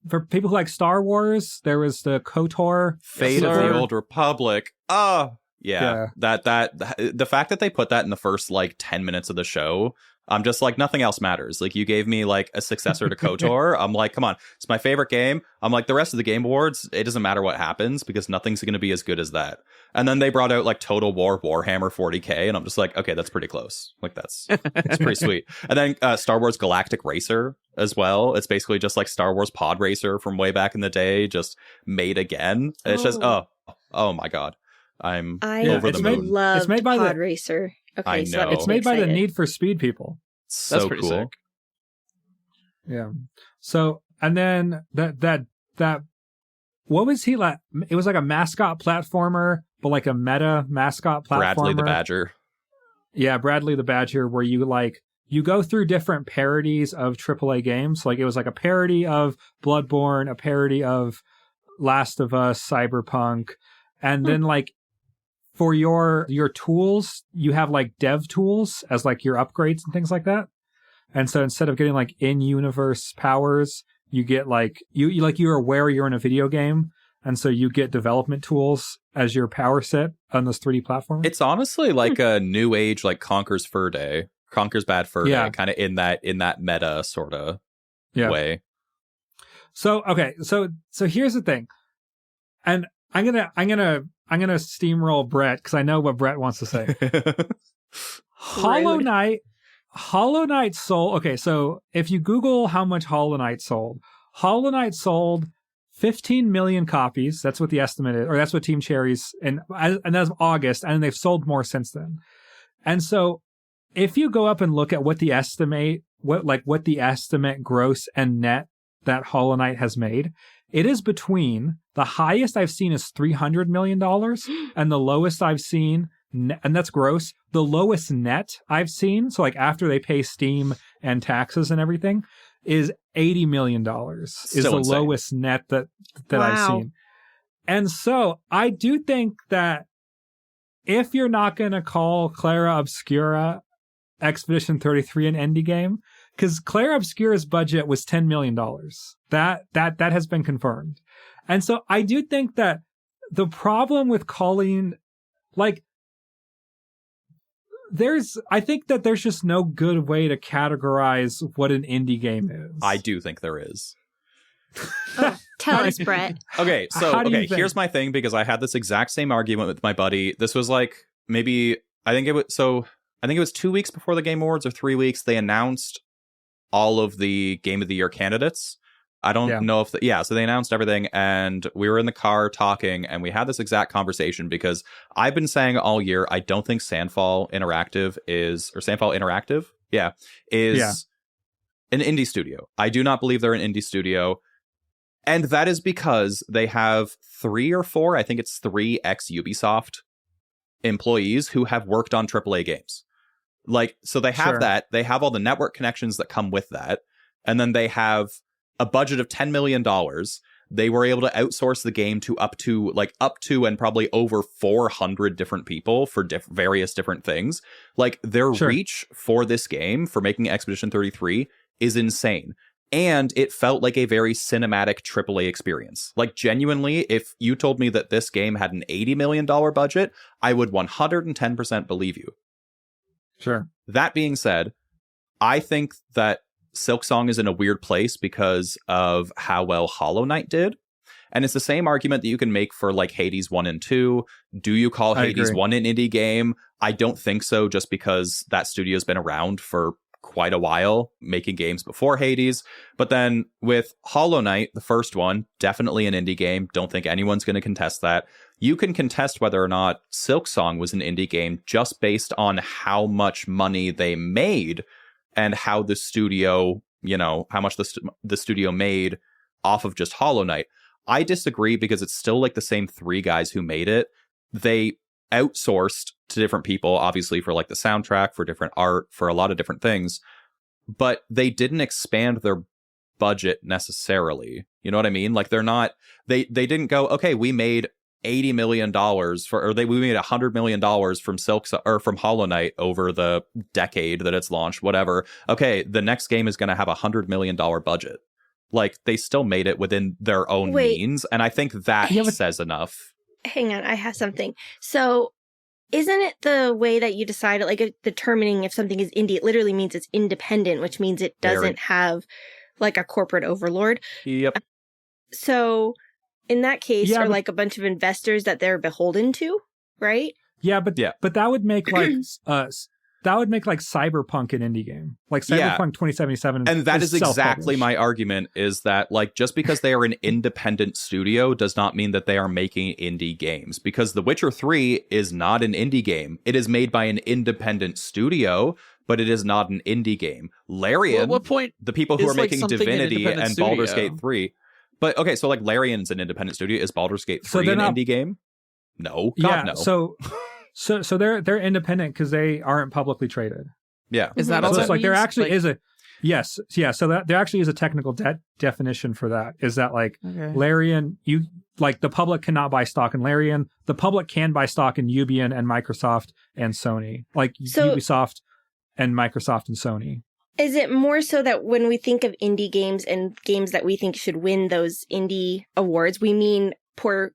For people who like Star Wars, there was the KOTOR Fate of the Old Republic. Oh, yeah. That the fact that they put that in the first like 10 minutes of the show, I'm just like, nothing else matters. Like, you gave me like a successor to KOTOR. I'm like, come on, it's my favorite game. I'm like, the rest of the Game Awards, it doesn't matter what happens because nothing's going to be as good as that. And then they brought out like Total War Warhammer 40K, and I'm just like, okay, that's pretty close. Like, it's pretty sweet. And then Star Wars Galactic Racer as well. It's basically just like Star Wars Pod Racer from way back in the day, just made again. And it's just, oh my God. I'm over the moon. It's made by Pod Racer. Okay, I know. It's made by the Need for Speed people. That's pretty cool. sick. Yeah. So, and then that what was he like? It was like a mascot platformer, but like a meta mascot platformer. Bradley the Badger. Yeah, Bradley the Badger, where you go through different parodies of AAA games. Like, it was like a parody of Bloodborne, a parody of Last of Us, Cyberpunk, and then like for your tools, you have like dev tools as like your upgrades and things like that. And so instead of getting like in-universe powers, you get like you're aware you're in a video game, and so you get development tools as your power set on this 3D platform. It's honestly like a new age, like Conker's Bad Fur Day, kind of in that meta sort of way. So okay, so here's the thing, and I'm gonna steamroll Brett because I know what Brett wants to say. Hollow Knight sold. Okay, so if you Google how much Hollow Knight sold 15 million copies. That's what the estimate is, or that's what Team Cherry's, and that's August, and they've sold more since then. And so, if you go up and look at what the estimate gross and net that Hollow Knight has made, it is between the highest I've seen is $300 million, and the lowest I've seen, and that's gross, the lowest net I've seen, so like after they pay Steam and taxes and everything, is $80 million is the insane. lowest net that Wow. I've seen. And so I do think that if you're not going to call Clara Obscura Expedition 33 an indie game, because Clara Obscura's budget was $10 million. That has been confirmed. And so I do think that the problem with calling, like, I think that there's just no good way to categorize what an indie game is. I do think there is. Oh, tell us, Brett. Okay, so How do you think? Here's my thing, because I had this exact same argument with my buddy. This was like I think it was 2 weeks before the Game Awards, or 3 weeks. They announced all of the Game of the Year candidates. I don't know if so they announced everything, and we were in the car talking, and we had this exact conversation, because I've been saying all year I don't think Sandfall Interactive is an indie studio. I do not believe they're an indie studio. And that is because they have 3 or 4, I think it's 3 ex-Ubisoft employees who have worked on AAA games. Like, so they have that. They have all the network connections that come with that. And then they have a budget of $10 million. They were able to outsource the game to up to and probably over 400 different people for various different things. Like, their reach for this game, for making Expedition 33, is insane. And it felt like a very cinematic AAA experience. Like, genuinely, if you told me that this game had an $80 million budget, I would 110% believe you. Sure. That being said, I think that Silksong is in a weird place because of how well Hollow Knight did. And it's the same argument that you can make for like Hades 1 and 2. Do you call Hades 1 an indie game? I don't think so, just because that studio's been around for quite a while, making games before Hades. But then with Hollow Knight, the first one, definitely an indie game. Don't think anyone's going to contest that. You can contest whether or not Silksong was an indie game just based on how much money they made and how the studio, how much the studio made off of just Hollow Knight. I disagree, because it's still like the same 3 guys who made it. They outsourced to different people, obviously, for like the soundtrack, for different art, for a lot of different things, but they didn't expand their budget necessarily. You know what I mean? Like, they didn't go, okay, we made $80 million we made $100 million from Hollow Knight over the decade that it's launched, whatever. Okay, the next game is going to have $100 million budget. like they still made it within their own means, and I think that says enough. Hang on, I have something. So isn't it the way that you decide, like determining if something is indie, it literally means it's independent, which means it doesn't have like a corporate overlord? Yep. So in that case, are like a bunch of investors that they're beholden to, right? Yeah, but that would make like Cyberpunk an indie game, like Cyberpunk 2077. And that is exactly my argument: is that like just because they are an independent studio does not mean that they are making indie games. Because The Witcher 3 is not an indie game; it is made by an independent studio, but it is not an indie game. Larian, at what point the people who are like making Divinity and Baldur's Gate 3. But okay, so like Larian's an independent studio. Is Baldur's Gate 3 an indie game? No, God, no. So they're independent because they aren't publicly traded. Yeah, is that so all? It's like there actually is a So that there actually is a technical definition for that. Is that like Larian? You like the public cannot buy stock in Larian. The public can buy stock in Ubisoft and Microsoft and Sony. Like Ubisoft and Microsoft and Sony. Is it more so that when we think of indie games and games that we think should win those indie awards, we mean poor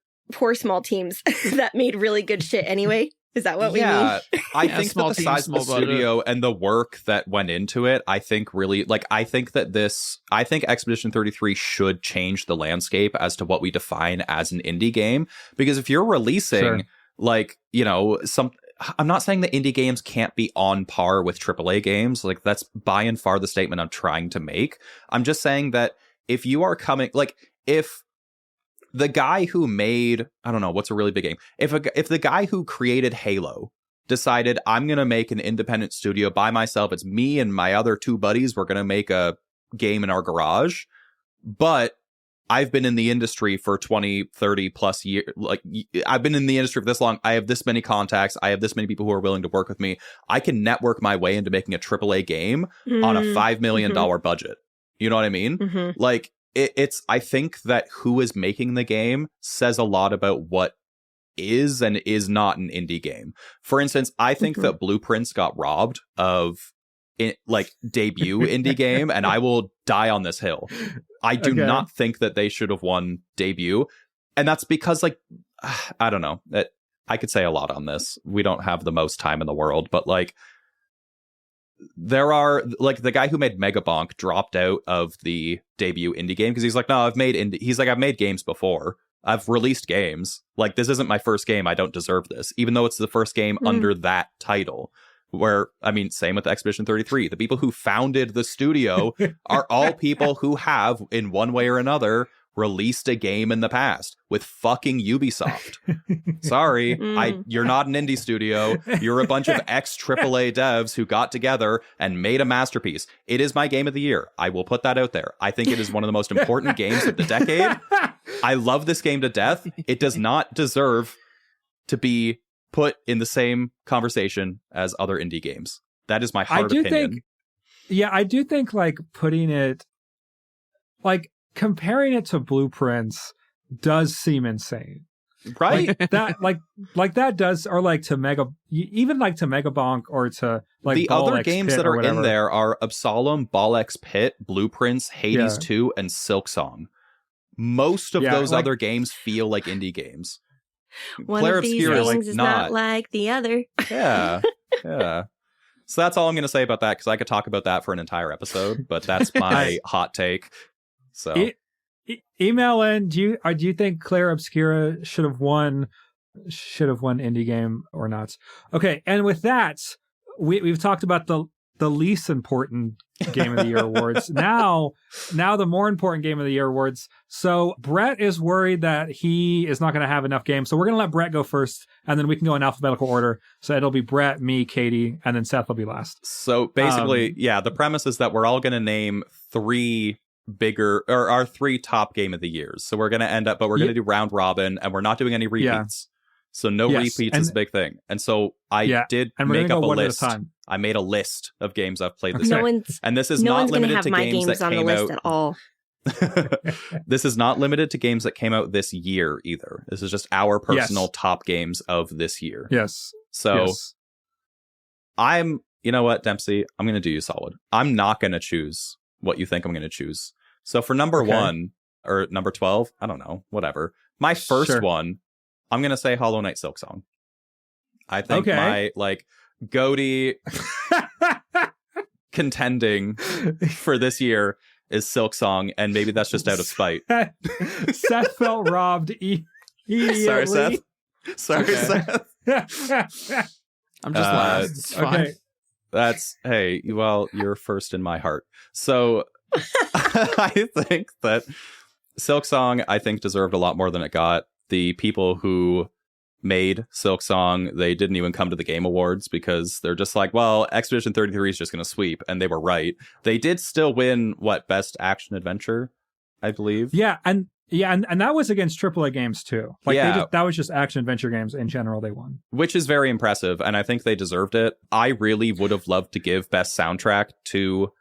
small teams that made really good shit anyway? Is that what we mean? I think that the size of the studio and the work that went into it, I think really, like, I think Expedition 33 should change the landscape as to what we define as an indie game. Because if you're releasing, like, you know, I'm not saying that indie games can't be on par with AAA games. Like, that's by and far the statement I'm trying to make. I'm just saying that if you are coming, like, if the guy who made, I don't know, what's a really big game? If the guy who created Halo decided, I'm going to make an independent studio by myself, it's me and my other two buddies, we're going to make a game in our garage, but I've been in the industry for 20, 30 plus years. Like, I've been in the industry for this long. I have this many contacts. I have this many people who are willing to work with me. I can network my way into making a AAA game on a $5 million budget. You know what I mean? Like, I think that who is making the game says a lot about what is and is not an indie game. For instance, I think that Blueprints got robbed of debut indie game, and I will die on this hill. I do not think that they should have won debut, and that's because, like, I don't know, that I could say a lot on this. We don't have the most time in the world, but like, there are, like, the guy who made Megabonk dropped out of the debut indie game because he's like, no, I've made games before. I've released games. Like, this isn't my first game. I don't deserve this, even though it's the first game under that title. Where, I mean, same with Expedition 33. The people who founded the studio are all people who have, in one way or another, released a game in the past with fucking Ubisoft. Sorry, you're not an indie studio. You're a bunch of ex-AAA devs who got together and made a masterpiece. It is my game of the year. I will put that out there. I think it is one of the most important games of the decade. I love this game to death. It does not deserve to be put in the same conversation as other indie games. That is my hard opinion. I do think, like, putting it, like, comparing it to Blueprints does seem insane. Right? Like, that does, or like to Megabonk, or to like the Ball other X games Pit that are in there are Absalom, Ball X Pit, Blueprints, Hades 2, and Silksong. Most of those other games feel like indie games. One of these things is not like the other. Yeah. So that's all I'm going to say about that, because I could talk about that for an entire episode, but that's my hot take. So email in. Do you think Claire Obscura should have won indie game or not? Okay, and with that, we've talked about the least important Game of the Year awards. Now the more important Game of the Year awards. So Brett is worried that he is not going to have enough games. So we're going to let Brett go first, and then we can go in alphabetical order. So it'll be Brett, me, Katie, and then Seth will be last. So basically, the premise is that we're all going to name three our three top Game of the Years. So we're going to end up, but we're going to do round robin, and we're not doing any repeats. So no repeats is a big thing. And so I did make up a list. I made a list of games I've played this year. And this is not limited to games that came out at all. This is not limited to games that came out this year either. This is just our personal top games of this year. Yes. So you know what, Dempsey? I'm going to do you solid. I'm not going to choose what you think I'm going to choose. So for number Okay. 1 or number 12, I don't know, whatever. My first Sure. one, I'm going to say Hollow Knight Silksong. I think Okay. my like GOTY contending for this year is Silksong, and maybe that's just out of spite. Seth felt robbed immediately. Sorry, Seth. Sorry, Okay. Seth. I'm just last. It's fine. Okay. That's, hey, well, you're first in my heart. So I think that Silksong, I think, deserved a lot more than it got. The people who made Silksong, they didn't even come to the Game Awards because they're just like, well, Expedition 33 is just going to sweep, and they were right. They did still win, Best Action Adventure, I believe. Yeah, and that was against AAA games too. Like Yeah. that was just action adventure games in general. They won, Which is very impressive, and I think they deserved it. I really would have loved to give Best Soundtrack to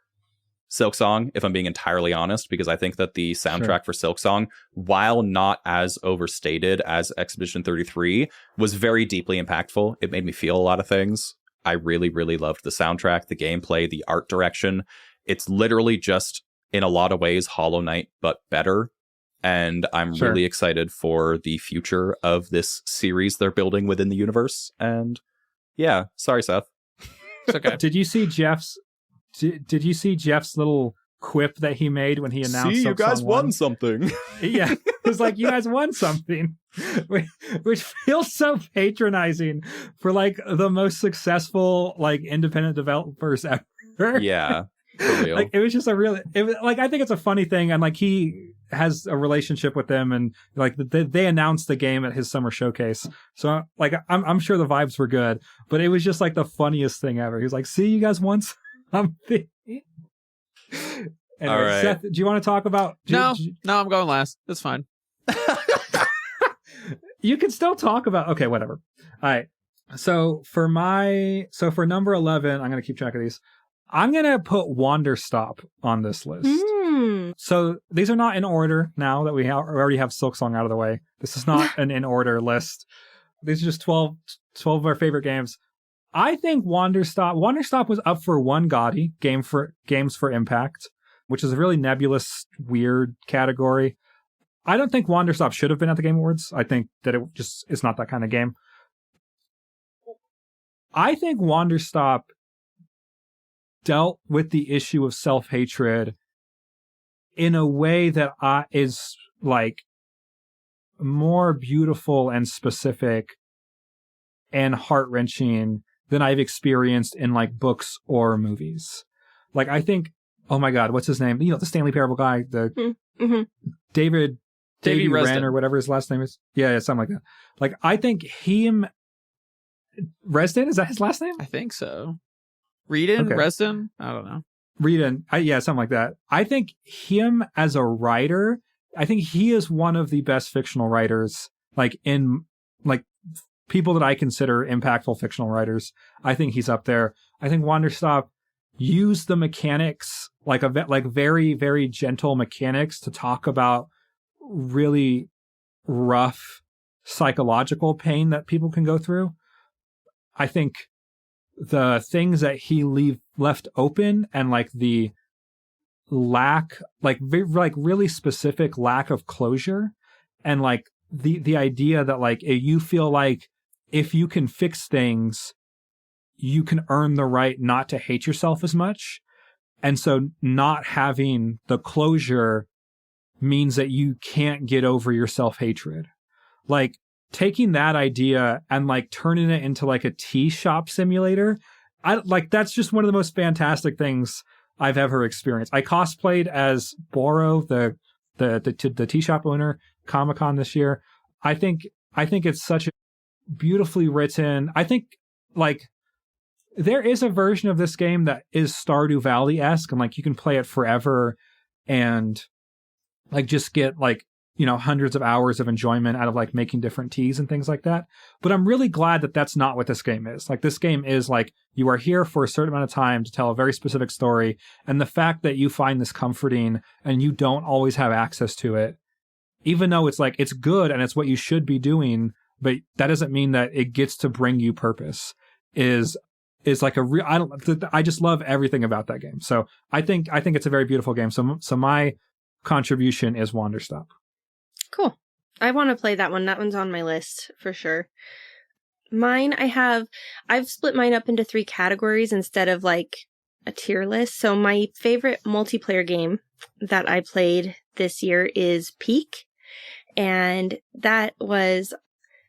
Silksong, if I'm being entirely honest, because I think that the soundtrack for Silksong, while not as overstated as Expedition 33, was very deeply impactful. It made me feel a lot of things. I really, really loved the soundtrack, the gameplay, the art direction. It's literally just, in a lot of ways, Hollow Knight, but better. And I'm Sure. really excited for the future of this series they're building within the universe. And yeah, sorry, Seth. It's okay. Did you see Jeff's? Did you see Jeff's little quip that he made when he announced? See, you guys Silksong won something. Yeah, it was like, you guys won something, which feels so patronizing for like the most successful like independent developers ever. Yeah, for real. Like it was just like I think it's a funny thing, and like he has a relationship with them, and like they announced the game at his summer showcase, so like I'm sure the vibes were good, but it was just like the funniest thing ever. He was like, "See, you guys won something." Anyway, All right. Seth, do you want to talk about? No, I'm going last. It's fine. You can still talk about. Okay, whatever. All right. So for number 11, I'm gonna keep track of these. I'm gonna put Wanderstop on this list. So these are not in order now that we already have Silksong out of the way. This is not an in order list. These are just 12 of our favorite games. I think Wanderstop was up for one GOTY, Games for Impact, which is a really nebulous, weird category. I don't think Wanderstop should have been at the Game Awards. I think that it just is not that kind of game. I think Wanderstop dealt with the issue of self-hatred in a way that is like more beautiful and specific and heart-wrenching than I've experienced in like books or movies. Like I think, oh my God, what's his name? You know, the Stanley Parable guy, the Davy Wren or whatever his last name is. Yeah, something like that. Like I think Resden, is that his last name? I think so. Reedon? Okay. Resden? I don't know. Reedon, yeah, something like that. I think him as a writer, I think he is one of the best fictional writers, like in like people that I consider impactful fictional writers. I think he's up there. I think Wanderstop used the mechanics, like very, very gentle mechanics to talk about really rough psychological pain that people can go through. I think the things that he left open and like the lack, like really specific lack of closure, and like the idea that like you feel like if you can fix things, you can earn the right not to hate yourself as much. And so not having the closure means that you can't get over your self-hatred. Like taking that idea and like turning it into like a tea shop simulator, that's just one of the most fantastic things I've ever experienced. I cosplayed as Boro, the tea shop owner, Comic-Con this year. I think it's such a beautifully written. I think like there is a version of this game that is Stardew Valley-esque, and like you can play it forever and like just get like, you know, hundreds of hours of enjoyment out of like making different teas and things like that. But I'm really glad that that's not what this game is. Like this game is like, you are here for a certain amount of time to tell a very specific story. And the fact that you find this comforting and you don't always have access to it, even though it's like, it's good and it's what you should be doing, but that doesn't mean that it gets to bring you purpose, is like a real, I just love everything about that game. So I think it's a very beautiful game. So my contribution is Wanderstop. Cool. I want to play that one. That one's on my list for sure. Mine, I've split mine up into 3 categories instead of like a tier list. So my favorite multiplayer game that I played this year is Peak. And I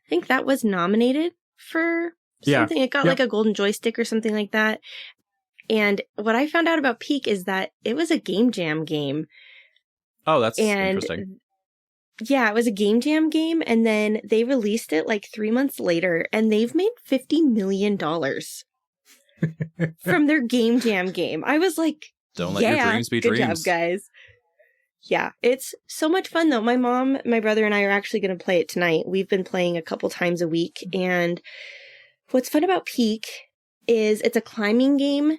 think that was nominated for something. It got like a golden joystick or something like that. And what I found out about Peak is that it was a game jam game. Oh, that's interesting. Yeah, it was a game jam game, and then they released it like 3 months later, and they've made $50 million from their game jam game. I was like, don't let your dreams be good dreams. Job, guys. Yeah, it's so much fun, though. My mom, my brother, and I are actually going to play it tonight. We've been playing a couple times a week, and what's fun about Peak is it's a climbing game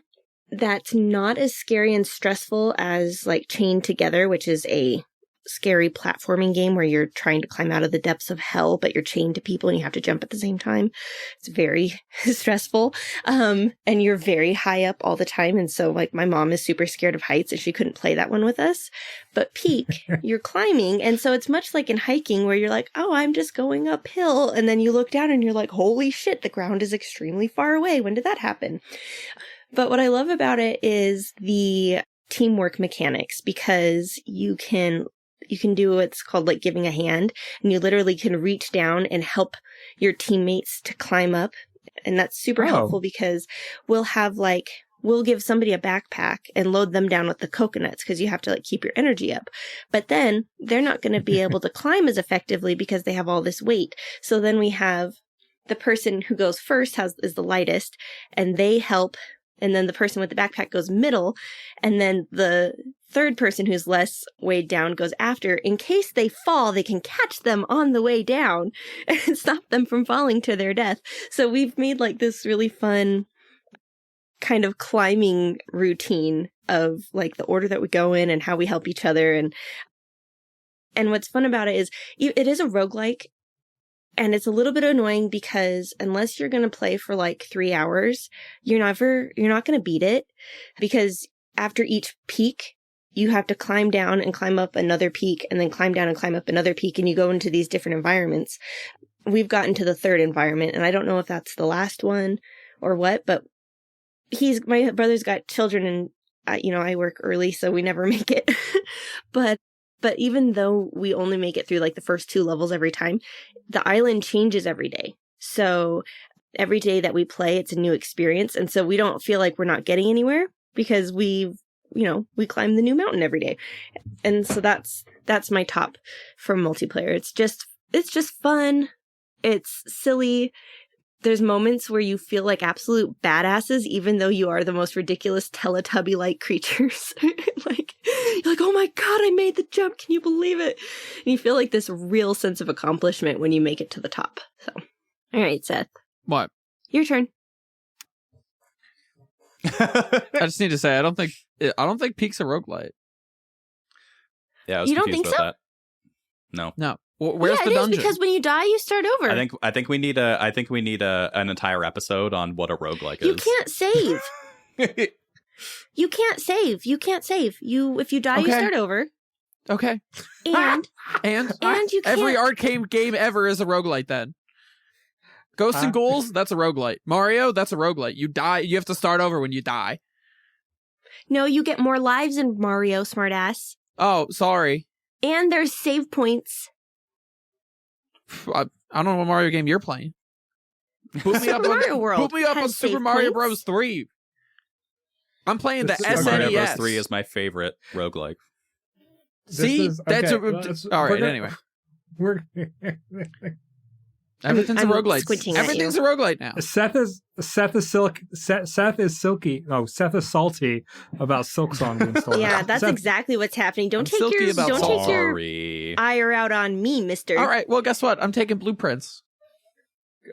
that's not as scary and stressful as like Chained Together, which is a scary platforming game where you're trying to climb out of the depths of hell, but you're chained to people and you have to jump at the same time. It's very stressful. And you're very high up all the time. And so like my mom is super scared of heights and she couldn't play that one with us. But Peak, you're climbing. And so it's much like in hiking where you're like, oh, I'm just going uphill. And then you look down and you're like, holy shit, the ground is extremely far away. When did that happen? But what I love about it is the teamwork mechanics, because you can do what's called like giving a hand, and you literally can reach down and help your teammates to climb up. And that's super helpful because we'll give somebody a backpack and load them down with the coconuts because you have to like keep your energy up. But then they're not going to be able to climb as effectively because they have all this weight. So then we have the person who goes first is the lightest, and they help. And then the person with the backpack goes middle, and then the third person who's less weighed down goes after. In case they fall, they can catch them on the way down and stop them from falling to their death. So we've made like this really fun kind of climbing routine of like the order that we go in and how we help each other. And what's fun about it is it is a roguelike. And it's a little bit annoying because unless you're going to play for like 3 hours, you're not going to beat it, because after each peak, you have to climb down and climb up another peak and then climb down and climb up another peak. And you go into these different environments. We've gotten to the 3rd environment, and I don't know if that's the last one or what, but my brother's got children, and I work early, so we never make it. But even though we only make it through like the first 2 levels every time, the island changes every day. So every day that we play, it's a new experience. And so we don't feel like we're not getting anywhere because we climb the new mountain every day. And so that's my top for multiplayer. It's just fun. It's silly. There's moments where you feel like absolute badasses, even though you are the most ridiculous Teletubby-like creatures. You're like, oh my God, I made the jump. Can you believe it? And you feel like this real sense of accomplishment when you make it to the top. So, all right, Seth. What? Your turn. I just need to say, I don't think Peak's a roguelite. Yeah, I was you don't confused think about so? that. No. No. Where's the dungeon? Because when you die, you start over. I think we need an entire episode on what a roguelike is. You can't save. You can't save. If you die, you start over. Okay. And you can't. Every arcade game ever is a roguelite then. Ghosts and Ghouls, that's a roguelite. Mario, that's a roguelite. You die, you have to start over when you die. No, you get more lives in Mario, smartass. Oh, sorry. And there's save points. I don't know what Mario game you're playing. Boot me up on Super Mario Bros. 3. I'm playing the SNES. Mario Bros. 3 is my favorite roguelike. See? All right, anyway. Everything's a roguelite. Everything's a roguelite now. Seth is silky. Oh, Seth is salty about Silk Song being stolen. Yeah, that's exactly what's happening. Don't take your ire out on me, mister. All right, well, guess what? I'm taking blueprints.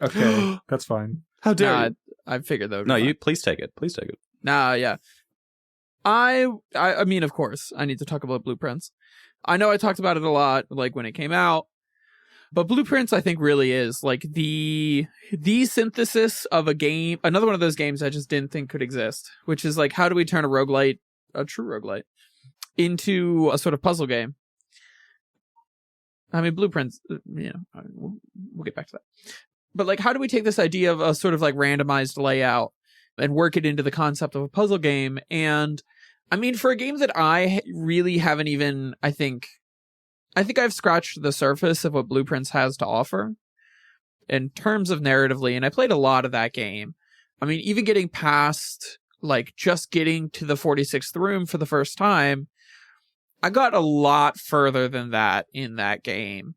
Okay, that's fine. How dare you? I figured though. No, you please take it. Please take it. Nah, yeah. I mean, of course, I need to talk about blueprints. I know I talked about it a lot, like when it came out. But Blueprints, I think, really is like the synthesis of a game. Another one of those games I just didn't think could exist, which is like, how do we turn a roguelite a true roguelite? into a sort of puzzle game. I mean, Blueprints, we'll get back to that. But like, how do we take this idea of a sort of like randomized layout and work it into the concept of a puzzle game? And I mean, for a game that I really haven't even, I think I've scratched the surface of what Blueprints has to offer in terms of narratively, and I played a lot of that game. I mean, even getting past, like, just getting to the 46th room for the first time, I got a lot further than that in that game.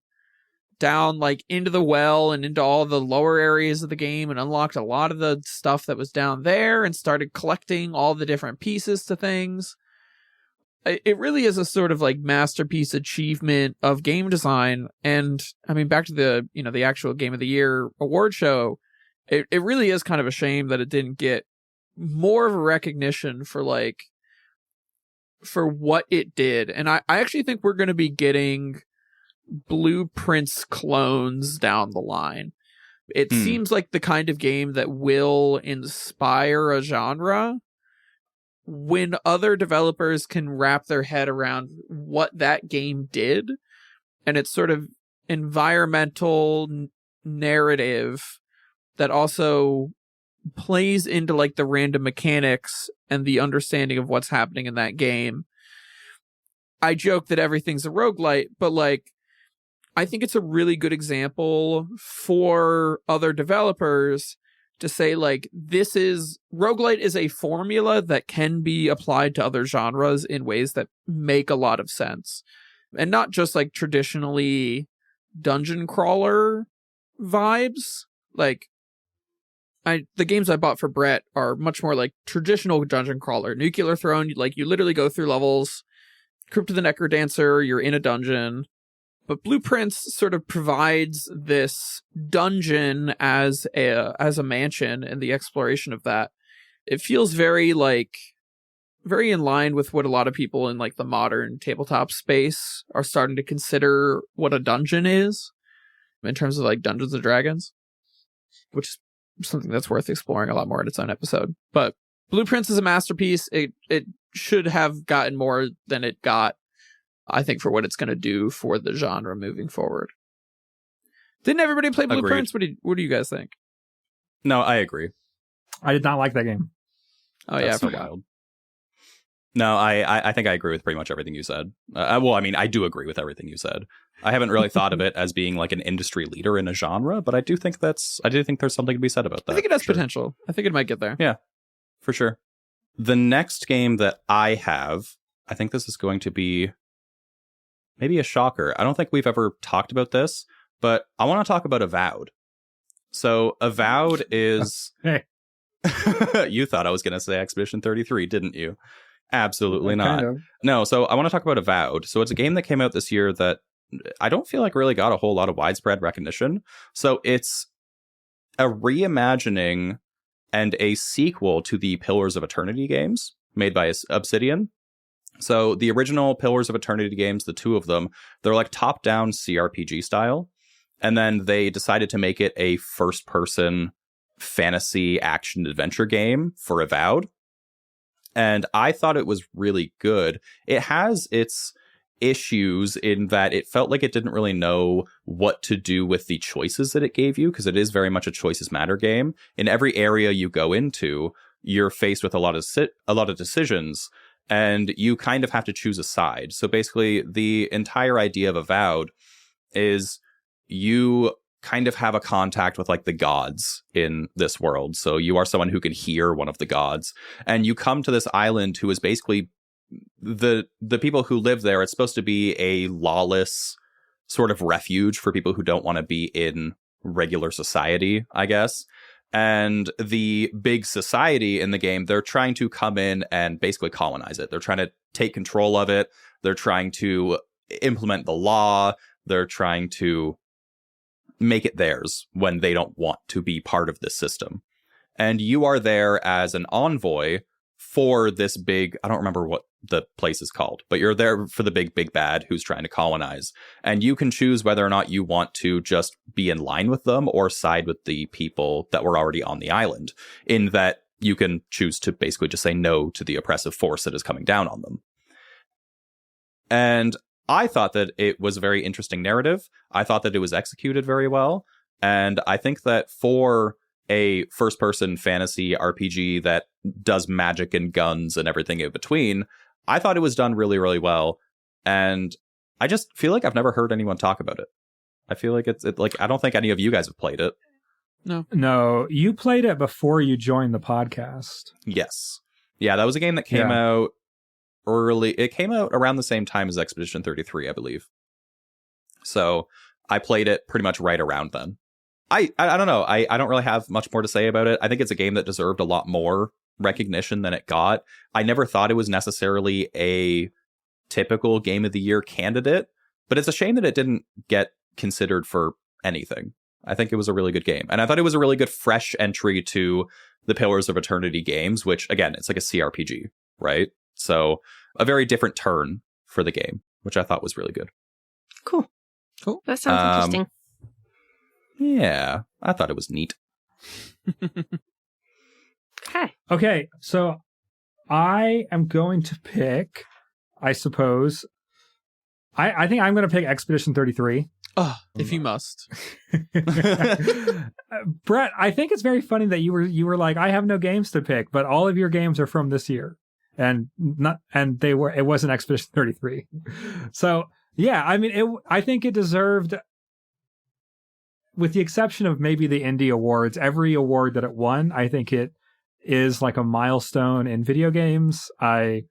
Down, like, into the well and into all the lower areas of the game, and unlocked a lot of the stuff that was down there and started collecting all the different pieces to things. It really is a sort of, like, masterpiece achievement of game design. And, I mean, back to the actual Game of the Year award show, it really is kind of a shame that it didn't get more of a recognition for, like, for what it did. And I actually think we're going to be getting Blueprints clones down the line. It seems like the kind of game that will inspire a genre when other developers can wrap their head around what that game did and its sort of environmental narrative that also plays into like the random mechanics and the understanding of what's happening in that game. I joke that everything's a roguelite, but like, I think it's a really good example for other developers to say, like, roguelite is a formula that can be applied to other genres in ways that make a lot of sense. And not just like traditionally dungeon crawler vibes. Like, the games I bought for Brett are much more like traditional dungeon crawler. Nuclear Throne, like, you literally go through levels. Crypt of the Necrodancer, you're in a dungeon. But Blueprints sort of provides this dungeon as a mansion and the exploration of that. It feels very in line with what a lot of people in like the modern tabletop space are starting to consider what a dungeon is in terms of like Dungeons and Dragons, which is something that's worth exploring a lot more in its own episode. But Blueprints is a masterpiece. It should have gotten more than it got, I think, for what it's going to do for the genre moving forward. Didn't everybody play Blueprints? What do you guys think? No, I agree. I did not like that game. Oh, yeah, I forgot. Wild. No, I think I agree with pretty much everything you said. Well, I mean, I do agree with everything you said. I haven't really thought of it as being like an industry leader in a genre, but I do think there's something to be said about that. I think it has potential. I think it might get there. Yeah, for sure. The next game that I have, I think this is going to be maybe a shocker. I don't think we've ever talked about this, but I want to talk about Avowed. So Avowed is... Hey. You thought I was going to say Expedition 33, didn't you? Absolutely not. Kind of. No, so I want to talk about Avowed. So it's a game that came out this year that I don't feel like really got a whole lot of widespread recognition. So it's a reimagining and a sequel to the Pillars of Eternity games made by Obsidian. So the original Pillars of Eternity games, the two of them, they're like top-down CRPG style. And then they decided to make it a first-person fantasy action-adventure game for Avowed. And I thought it was really good. It has its issues in that it felt like it didn't really know what to do with the choices that it gave you, because it is very much a choices matter game. In every area you go into, you're faced with a lot of decisions, and you kind of have to choose a side. So basically, the entire idea of Avowed is you kind of have a contact with like the gods in this world. So you are someone who can hear one of the gods, and you come to this island who is basically the people who live there. It's supposed to be a lawless sort of refuge for people who don't want to be in regular society, I guess. And the big society in the game, they're trying to come in and basically colonize it. They're trying to take control of it. They're trying to implement the law. They're trying to make it theirs when they don't want to be part of this system. And you are there as an envoy for this big, I don't remember what the place is called, but you're there for the big bad who's trying to colonize. And you can choose whether or not you want to just be in line with them or side with the people that were already on the island, in that you can choose to basically just say no to the oppressive force that is coming down on them. And I thought that it was a very interesting narrative. I thought that it was executed very well. And I think that for a first-person fantasy RPG that does magic and guns and everything in between, I thought it was done really, really well. And I just feel like I've never heard anyone talk about it. I feel like it's like, I don't think any of you guys have played it. No, you played it before you joined the podcast. Yes. Yeah, that was a game that came out early. It came out around the same time as Expedition 33, I believe. So I played it pretty much right around then. I don't know. I don't really have much more to say about it. I think it's a game that deserved a lot more recognition than it got. I never thought it was necessarily a typical Game of the Year candidate, but it's a shame that it didn't get considered for anything. I think it was a really good game. And I thought it was a really good fresh entry to the Pillars of Eternity games, which, again, it's like a CRPG, right? So a very different turn for the game, which I thought was really good. Cool. That sounds interesting. Yeah, I thought it was neat. Okay, so I am going to pick, I suppose, I think I'm going to pick Expedition 33. Oh, if you must. Brett, I think it's very funny that you were like, I have no games to pick, but all of your games are from this year, and it wasn't Expedition 33. So yeah, I mean, I think it deserved, with the exception of maybe the indie awards, every award that it won, I think it is like a milestone in video games. I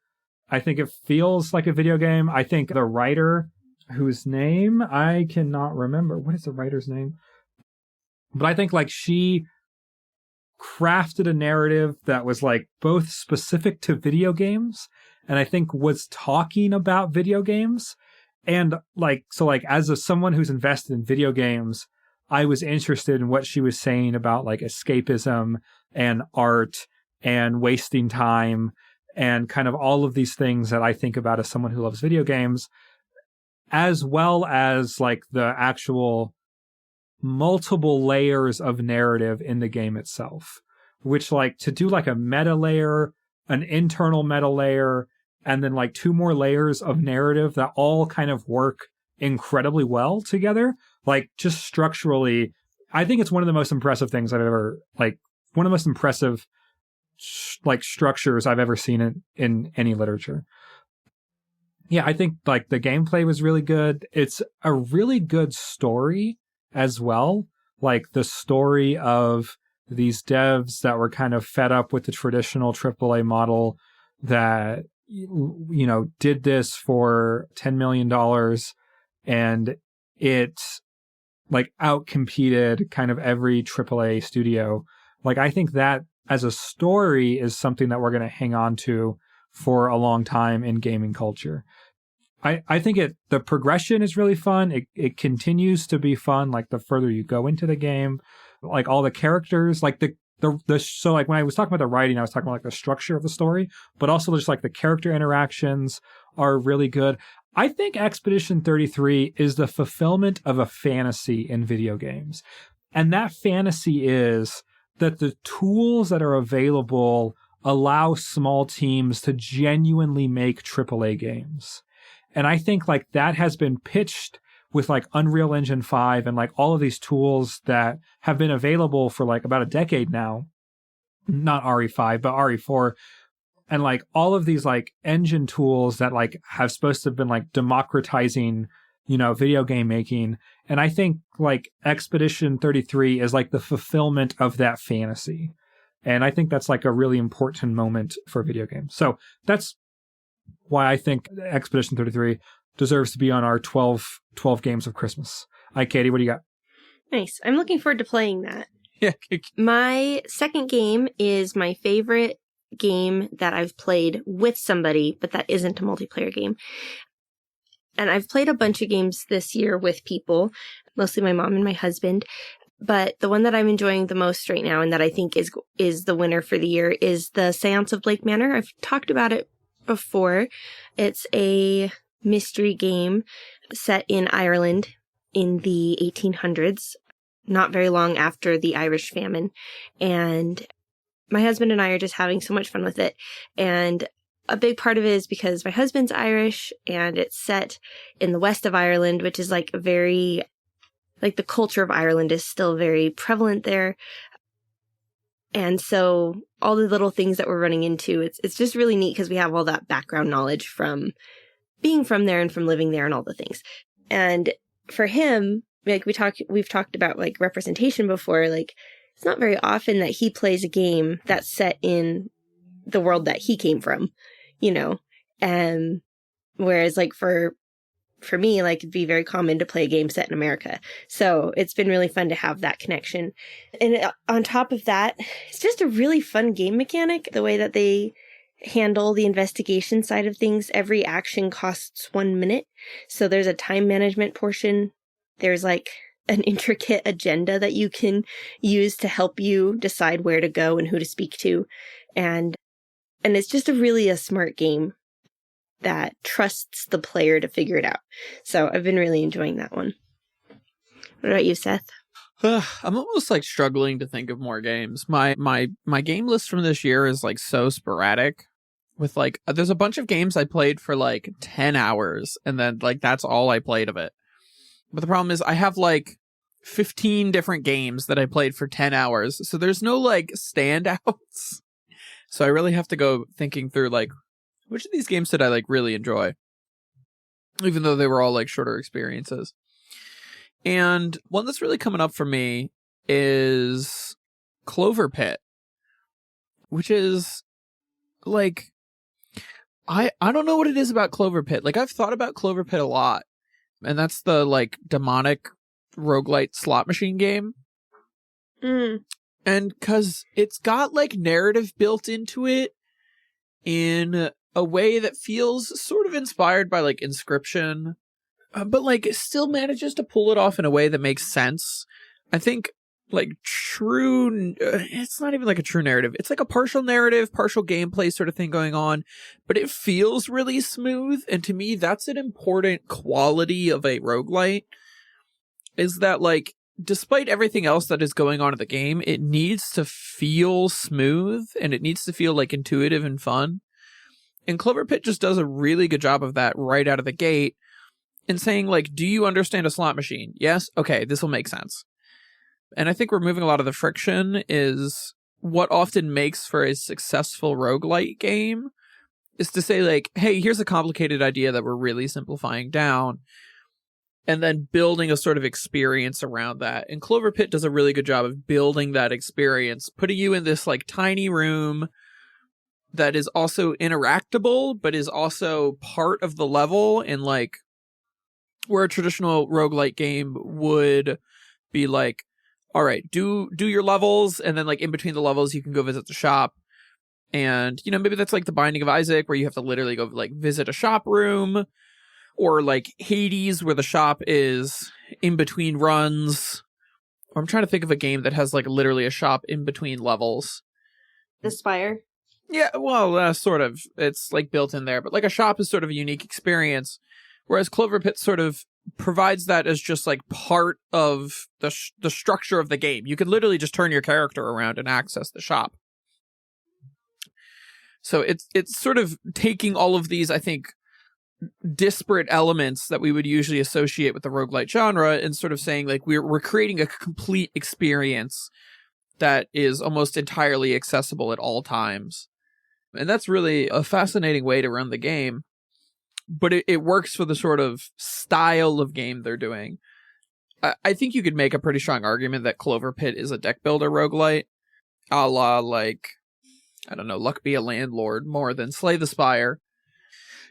think it feels like a video game. I think the writer, whose name I cannot remember. What is the writer's name? But I think like she crafted a narrative that was like both specific to video games and I think was talking about video games. And like, so like as someone who's invested in video games, I was interested in what she was saying about like escapism and art and wasting time and kind of all of these things that I think about as someone who loves video games, as well as like the actual multiple layers of narrative in the game itself, which like to do like a meta layer, an internal meta layer, and then like two more layers of narrative that all kind of work incredibly well together. Like just structurally, I think it's one of the most impressive things I've ever, like one of the most impressive like structures I've ever seen in any literature. Yeah, I think like the gameplay was really good. It's a really good story as well. Like the story of these devs that were kind of fed up with the traditional AAA model that, you know, did this for $10 million and it like outcompeted kind of every AAA studio. Like, I think that as a story is something that we're going to hang on to for a long time in gaming culture. I think the progression is really fun. It continues to be fun. Like the further you go into the game, like all the characters, like so like when I was talking about the writing, I was talking about like the structure of the story, but also just like the character interactions are really good. I think Expedition 33 is the fulfillment of a fantasy in video games. And that fantasy is that the tools that are available allow small teams to genuinely make AAA games. And I think like that has been pitched with like Unreal Engine 5 and like all of these tools that have been available for like about a decade now. Not RE5, but RE4. And like all of these like engine tools that like have supposed to have been like democratizing, you know, video game making. And I think like Expedition 33 is like the fulfillment of that fantasy. And I think that's like a really important moment for video games. So that's why I think Expedition 33 deserves to be on our 12 games of Christmas. All right, Katie, what do you got? Nice. I'm looking forward to playing that. Yeah. My second game is my favorite game that I've played with somebody, but that isn't a multiplayer game. And I've played a bunch of games this year with people, mostly my mom and my husband. But the one that I'm enjoying the most right now and that I think is the winner for the year is the Seance of Blake Manor. I've talked about it before. It's a mystery game set in Ireland in the 1800s, not very long after the Irish famine. And my husband and I are just having so much fun with it. And a big part of it is because my husband's Irish and it's set in the west of Ireland, which is like very, like the culture of Ireland is still very prevalent there. And so all the little things that we're running into, it's just really neat because we have all that background knowledge from being from there and from living there and all the things. And for him, like we've talked about like representation before, like it's not very often that he plays a game that's set in the world that he came from, you know? And whereas like for me, like it'd be very common to play a game set in America. So it's been really fun to have that connection. And on top of that, it's just a really fun game mechanic, the way that they handle the investigation side of things. Every action costs 1 minute. So there's a time management portion. There's like an intricate agenda that you can use to help you decide where to go and who to speak to. And it's just a smart game that trusts the player to figure it out. So I've been really enjoying that one. What about you, Seth? I'm almost like struggling to think of more games. My game list from this year is like so sporadic. With like, there's a bunch of games I played for like 10 hours, and then like that's all I played of it. But the problem is I have like 15 different games that I played for 10 hours, so there's no like standouts. So I really have to go thinking through like, which of these games did I like really enjoy? Even though they were all like shorter experiences. And one that's really coming up for me is Clover Pit, which is like, I don't know what it is about Clover Pit. Like I've thought about Clover Pit a lot, and that's the like demonic roguelite slot machine game. And cause it's got like narrative built into it in a way that feels sort of inspired by like Inscription, but like it still manages to pull it off in a way that makes sense. I think like it's not even like a true narrative. It's like a partial narrative, partial gameplay sort of thing going on, but it feels really smooth. And to me, that's an important quality of a roguelite, is that like, despite everything else that is going on in the game, it needs to feel smooth and it needs to feel like intuitive and fun. And Clover Pit just does a really good job of that right out of the gate, and saying like, do you understand a slot machine? Yes? Okay, this will make sense. And I think removing a lot of the friction is what often makes for a successful roguelite game, is to say like, hey, here's a complicated idea that we're really simplifying down, and then building a sort of experience around that. And Clover Pit does a really good job of building that experience, putting you in this like tiny room that is also interactable, but is also part of the level, and like where a traditional roguelite game would be like, all right, do your levels, and then like in between the levels you can go visit the shop. And you know, maybe that's like The Binding of Isaac, where you have to literally go like visit a shop room, or like Hades, where the shop is in between runs. Or I'm trying to think of a game that has like literally a shop in between levels. The Spire? Yeah, well, sort of. It's like built in there, but like a shop is sort of a unique experience, whereas Clover Pit sort of provides that as just like part of the structure of the game. You can literally just turn your character around and access the shop. So it's sort of taking all of these, I think, disparate elements that we would usually associate with the roguelite genre, and sort of saying like we're creating a complete experience that is almost entirely accessible at all times. And that's really a fascinating way to run the game. But it works for the sort of style of game they're doing. I think you could make a pretty strong argument that Clover Pit is a deck builder roguelite, a la like, I don't know, Luck Be a Landlord more than Slay the Spire.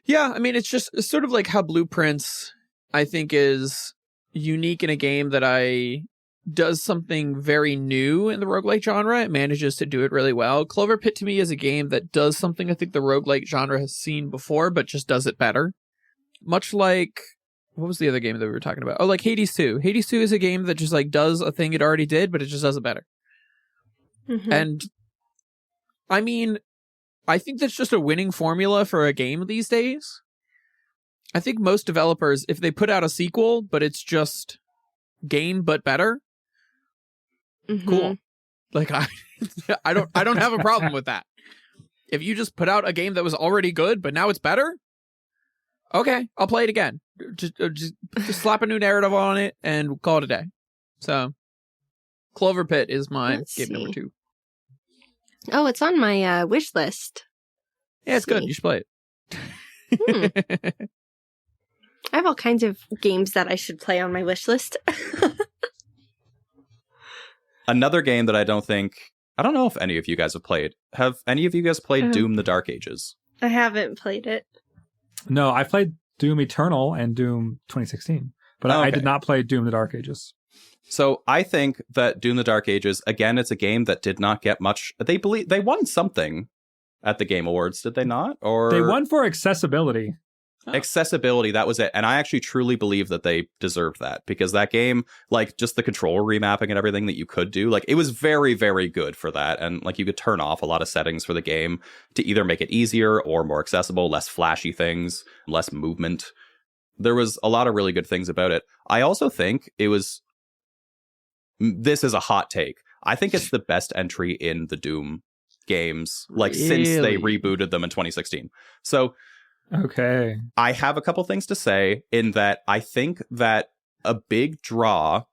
Yeah, I mean, it's sort of like how Blueprints, I think, is unique in a game that does something very new in the roguelike genre. It manages to do it really well. Clover Pit to me is a game that does something I think the roguelike genre has seen before, but just does it better. Much like, what was the other game that we were talking about? Oh, like Hades 2. Hades 2 is a game that just like does a thing it already did, but it just does it better. Mm-hmm. And I mean, I think that's just a winning formula for a game these days. I think most developers, if they put out a sequel, but it's just game but better, cool. Like I don't have a problem with that. If you just put out a game that was already good, but now it's better, okay, I'll play it again. Just slap a new narrative on it and call it a day. So, Clover Pit is my game number 2. Oh, it's on my wish list. Yeah, it's good. You should play it. I have all kinds of games that I should play on my wish list. Another game that I don't know if any of you guys have played. Have any of you guys played Doom the Dark Ages? I haven't played it. No, I played Doom Eternal and Doom 2016, but I did not play Doom the Dark Ages. So I think that Doom the Dark Ages, again, it's a game that did not get much. They won something at the Game Awards, did they not? Or they won for accessibility. Accessibility, that was it. And I actually truly believe that they deserved that, because that game, like just the controller remapping and everything that you could do, like it was very, very good for that. And like you could turn off a lot of settings for the game to either make it easier or more accessible, less flashy things, less movement. There was a lot of really good things about it. I also think this is a hot take. I think it's the best entry in the Doom games, like since they rebooted them in 2016. So okay, I have a couple things to say in that I think that a big draw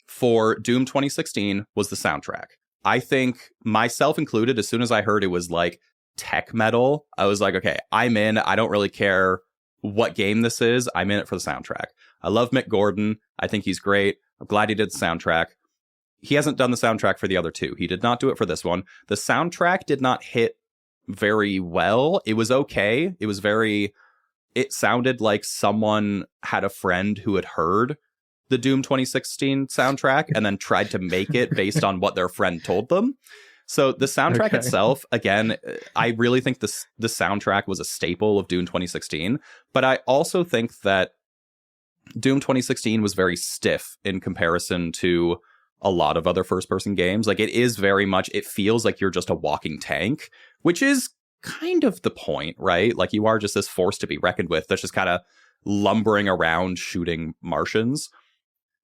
for Doom 2016 was the soundtrack. I think, myself included, as soon as I heard it was like tech metal, I was like, okay, I'm in. I don't really care what game this is. I'm in it for the soundtrack. I love Mick Gordon. I think he's great. I'm glad he did the soundtrack. He hasn't done the soundtrack for the other two. He did not do it for this one. The soundtrack did not hit very well. It was okay. It sounded like someone had a friend who had heard the Doom 2016 soundtrack and then tried to make it based on what their friend told them. So the soundtrack itself, again, I really think the soundtrack was a staple of Doom 2016. But I also think that Doom 2016 was very stiff in comparison to a lot of other first-person games. Like, it is very much, it feels like you're just a walking tank, which is kind of the point, right? Like, you are just this force to be reckoned with that's just kind of lumbering around shooting Martians.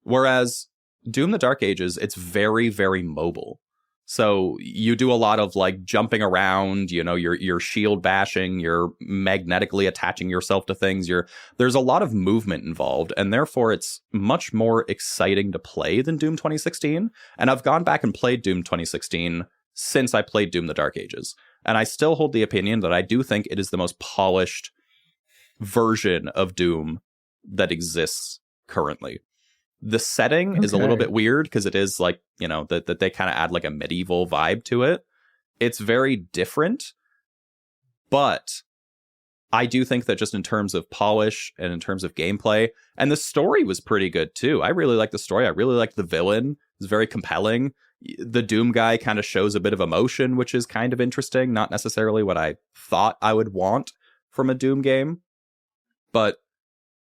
Whereas Doom the Dark Ages, it's very, very mobile. So you do a lot of like jumping around, you know, you're shield bashing, you're magnetically attaching yourself to things. There's a lot of movement involved, and therefore it's much more exciting to play than Doom 2016. And I've gone back and played Doom 2016 since I played Doom the Dark Ages. And I still hold the opinion that I do think it is the most polished version of Doom that exists currently. The setting is a little bit weird because it is like, you know, that they kind of add like a medieval vibe to it. It's very different, but I do think that just in terms of polish and in terms of gameplay, and the story was pretty good too. I really like the story. I really like the villain. It's very compelling. The Doom guy kind of shows a bit of emotion, which is kind of interesting. Not necessarily what I thought I would want from a Doom game, but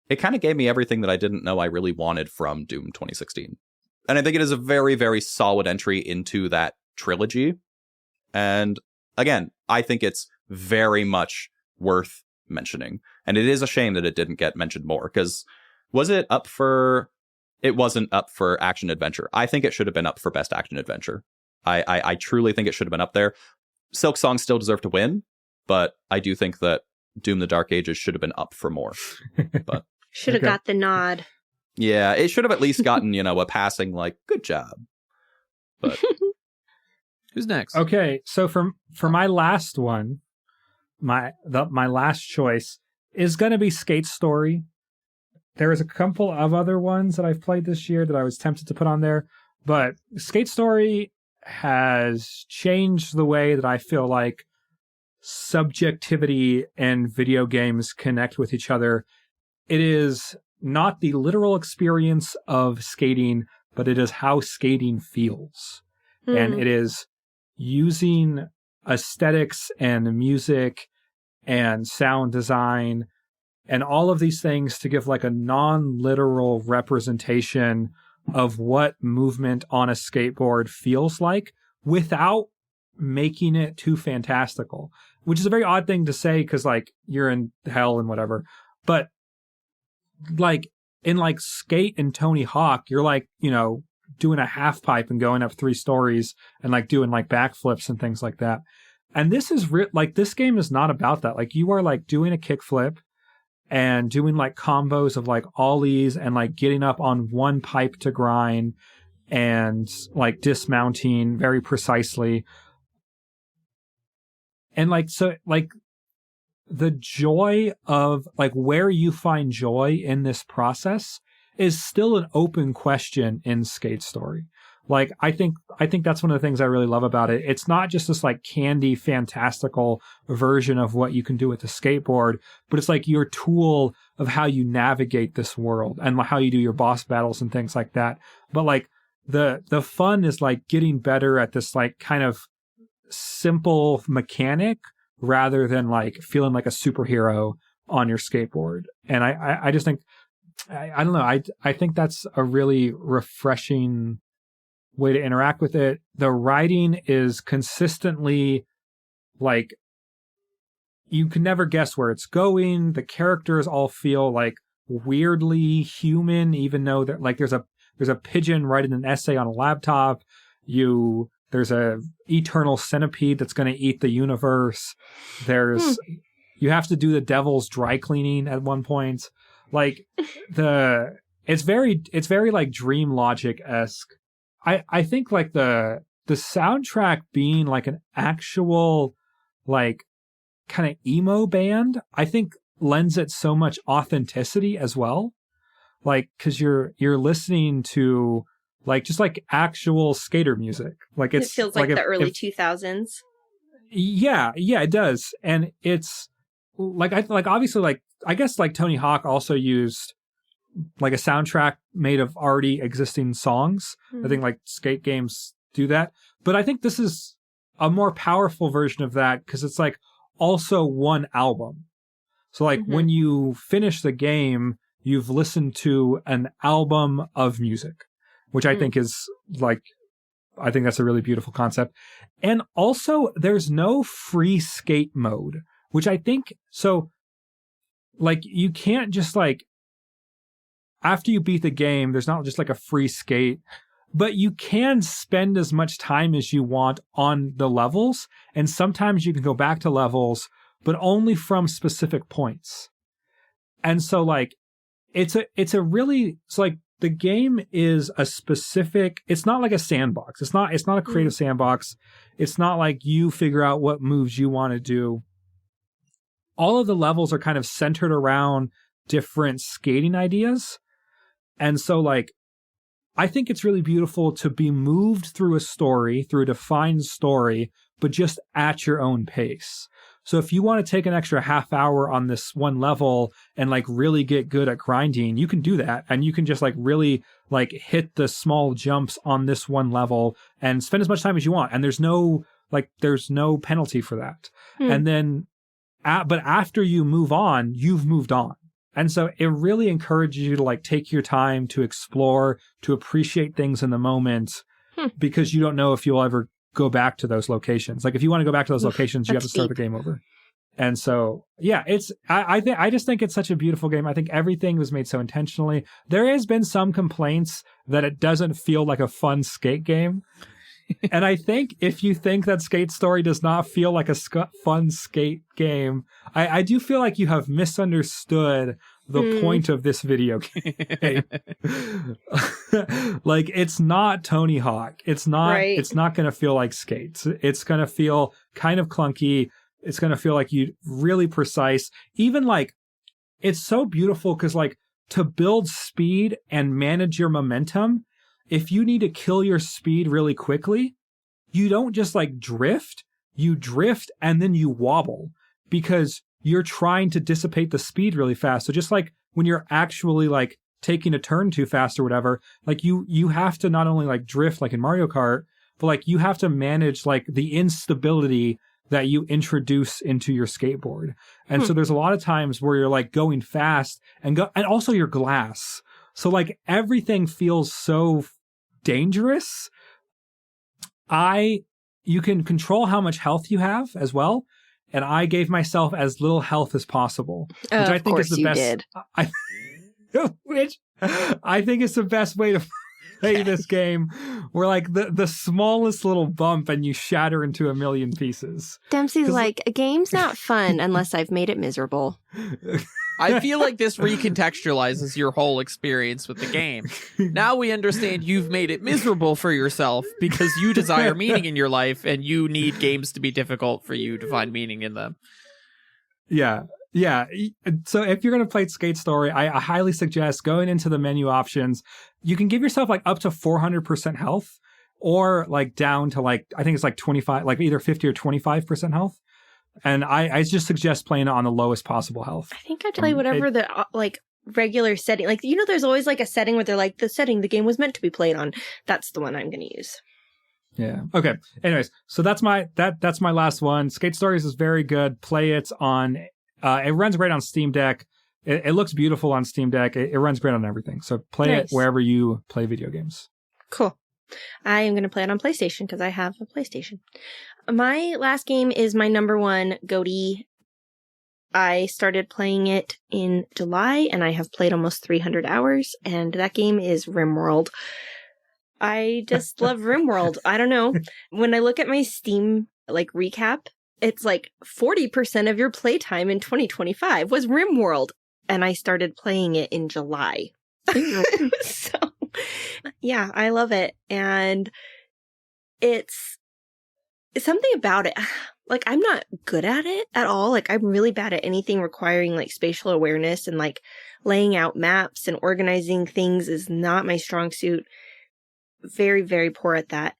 it kind of gave me everything that I didn't know I really wanted from Doom 2016. And I think it is a very, very solid entry into that trilogy. And again, I think it's very much worth mentioning. And it is a shame that it didn't get mentioned more, because it wasn't up for action adventure. I think it should have been up for best action adventure. I truly think it should have been up there. Silk Song still deserved to win, but I do think that Doom the Dark Ages should have been up for more. But should have got the nod. Yeah, it should have at least gotten, you know, a passing, like, good job. But who's next? Okay, so for my last one, my last choice is going to be Skate Story. There is a couple of other ones that I've played this year that I was tempted to put on there, but Skate Story has changed the way that I feel like subjectivity and video games connect with each other. It is not the literal experience of skating, but it is how skating feels. And it is using aesthetics and music and sound design and all of these things to give like a non-literal representation of what movement on a skateboard feels like without making it too fantastical, which is a very odd thing to say because like you're in hell and whatever. But like in like Skate and Tony Hawk, you're like, you know, doing a half pipe and going up 3 stories and like doing like backflips and things like that. And this is like, this game is not about that. Like, you are like doing a kickflip and doing like combos of like ollies and like getting up on one pipe to grind and like dismounting very precisely. And like, so like the joy of like where you find joy in this process is still an open question in Skate Story. Like, I think that's one of the things I really love about it. It's not just this like candy, fantastical version of what you can do with the skateboard, but it's like your tool of how you navigate this world and how you do your boss battles and things like that. But like the fun is like getting better at this like kind of simple mechanic rather than like feeling like a superhero on your skateboard. And I just think, I don't know, I think that's a really refreshing way to interact with it. The writing is consistently like, you can never guess where it's going. The characters all feel like weirdly human, even though that like there's a pigeon writing an essay on a laptop. There's a eternal centipede that's going to eat the universe. You have to do the devil's dry cleaning at one point. Like it's very like Dream Logic-esque. I think like the soundtrack being like an actual like kind of emo band, I think lends it so much authenticity as well. Like, cause you're listening to like just like actual skater music. Like it feels like the early 2000s. Yeah, it does. And it's like obviously like I guess like Tony Hawk also used like a soundtrack made of already existing songs. I think like skate games do that. But I think this is a more powerful version of that because it's like also one album. So like when you finish the game, you've listened to an album of music, which I think is like, I think that's a really beautiful concept. And also there's no free skate mode, which I think, so like you can't just like, after you beat the game, there's not just like a free skate, but you can spend as much time as you want on the levels. And sometimes you can go back to levels, but only from specific points. And so like, it's like the game is a specific, it's not like a sandbox. It's not a creative sandbox. It's not like you figure out what moves you want to do. All of the levels are kind of centered around different skating ideas. And so, like, I think it's really beautiful to be moved through a defined story, but just at your own pace. So if you want to take an extra half hour on this one level and like really get good at grinding, you can do that. And you can just like really like hit the small jumps on this one level and spend as much time as you want. And there's no penalty for that. And then, but after you move on, you've moved on. And so it really encourages you to like take your time to explore, to appreciate things in the moment, because you don't know if you'll ever go back to those locations. Like if you want to go back to those locations, you have to start the game over. And so, yeah, I just think it's such a beautiful game. I think everything was made so intentionally. There has been some complaints that it doesn't feel like a fun skate game. And I think if you think that Skate Story does not feel like a fun skate game, I do feel like you have misunderstood the point of this video game. Like, it's not Tony Hawk. It's not going to feel like skates. It's going to feel kind of clunky. It's going to feel like you really precise. Even like, it's so beautiful because like to build speed and manage your momentum, if you need to kill your speed really quickly, you don't just like drift, you drift and then you wobble because you're trying to dissipate the speed really fast. So just like when you're actually like taking a turn too fast or whatever, like you have to not only like drift like in Mario Kart, but like you have to manage like the instability that you introduce into your skateboard. And so there's a lot of times where you're like going fast and also your glass. So like everything feels so dangerous. You can control how much health you have as well. And I gave myself as little health as possible, which I think is the best. Which I think is the best way to play this game where like the smallest little bump and you shatter into a million pieces. Dempsey's like, a game's not fun unless I've made it miserable. I feel like this recontextualizes your whole experience with the game. Now we understand you've made it miserable for yourself because you desire meaning in your life and you need games to be difficult for you to find meaning in them. Yeah. Yeah. So if you're going to play Skate Story, I highly suggest going into the menu options. You can give yourself like up to 400% health or like down to like, I think it's like 25, like either 50 or 25% health. And I just suggest playing it on the lowest possible health. I think I'd play whatever the like regular setting. Like, you know, there's always like a setting where they're like, the setting the game was meant to be played on. That's the one I'm going to use. Yeah. Okay. Anyways, so that's my last one. Skate Stories is very good. Play it on. It runs great on Steam Deck. It looks beautiful on Steam Deck. It runs great on everything. So play it wherever you play video games. Cool. I am going to play it on PlayStation because I have a PlayStation. My last game is my number one, GOTY. I started playing it in July, and I have played almost 300 hours, and that game is RimWorld. I just love RimWorld. I don't know. When I look at my Steam like recap, it's like 40% of your playtime in 2025 was RimWorld, and I started playing it in July. So, yeah, I love it, and it's something about it. Like, I'm not good at it at all. Like, I'm really bad at anything requiring like spatial awareness, and like laying out maps and organizing things is not my strong suit. Very, very poor at that.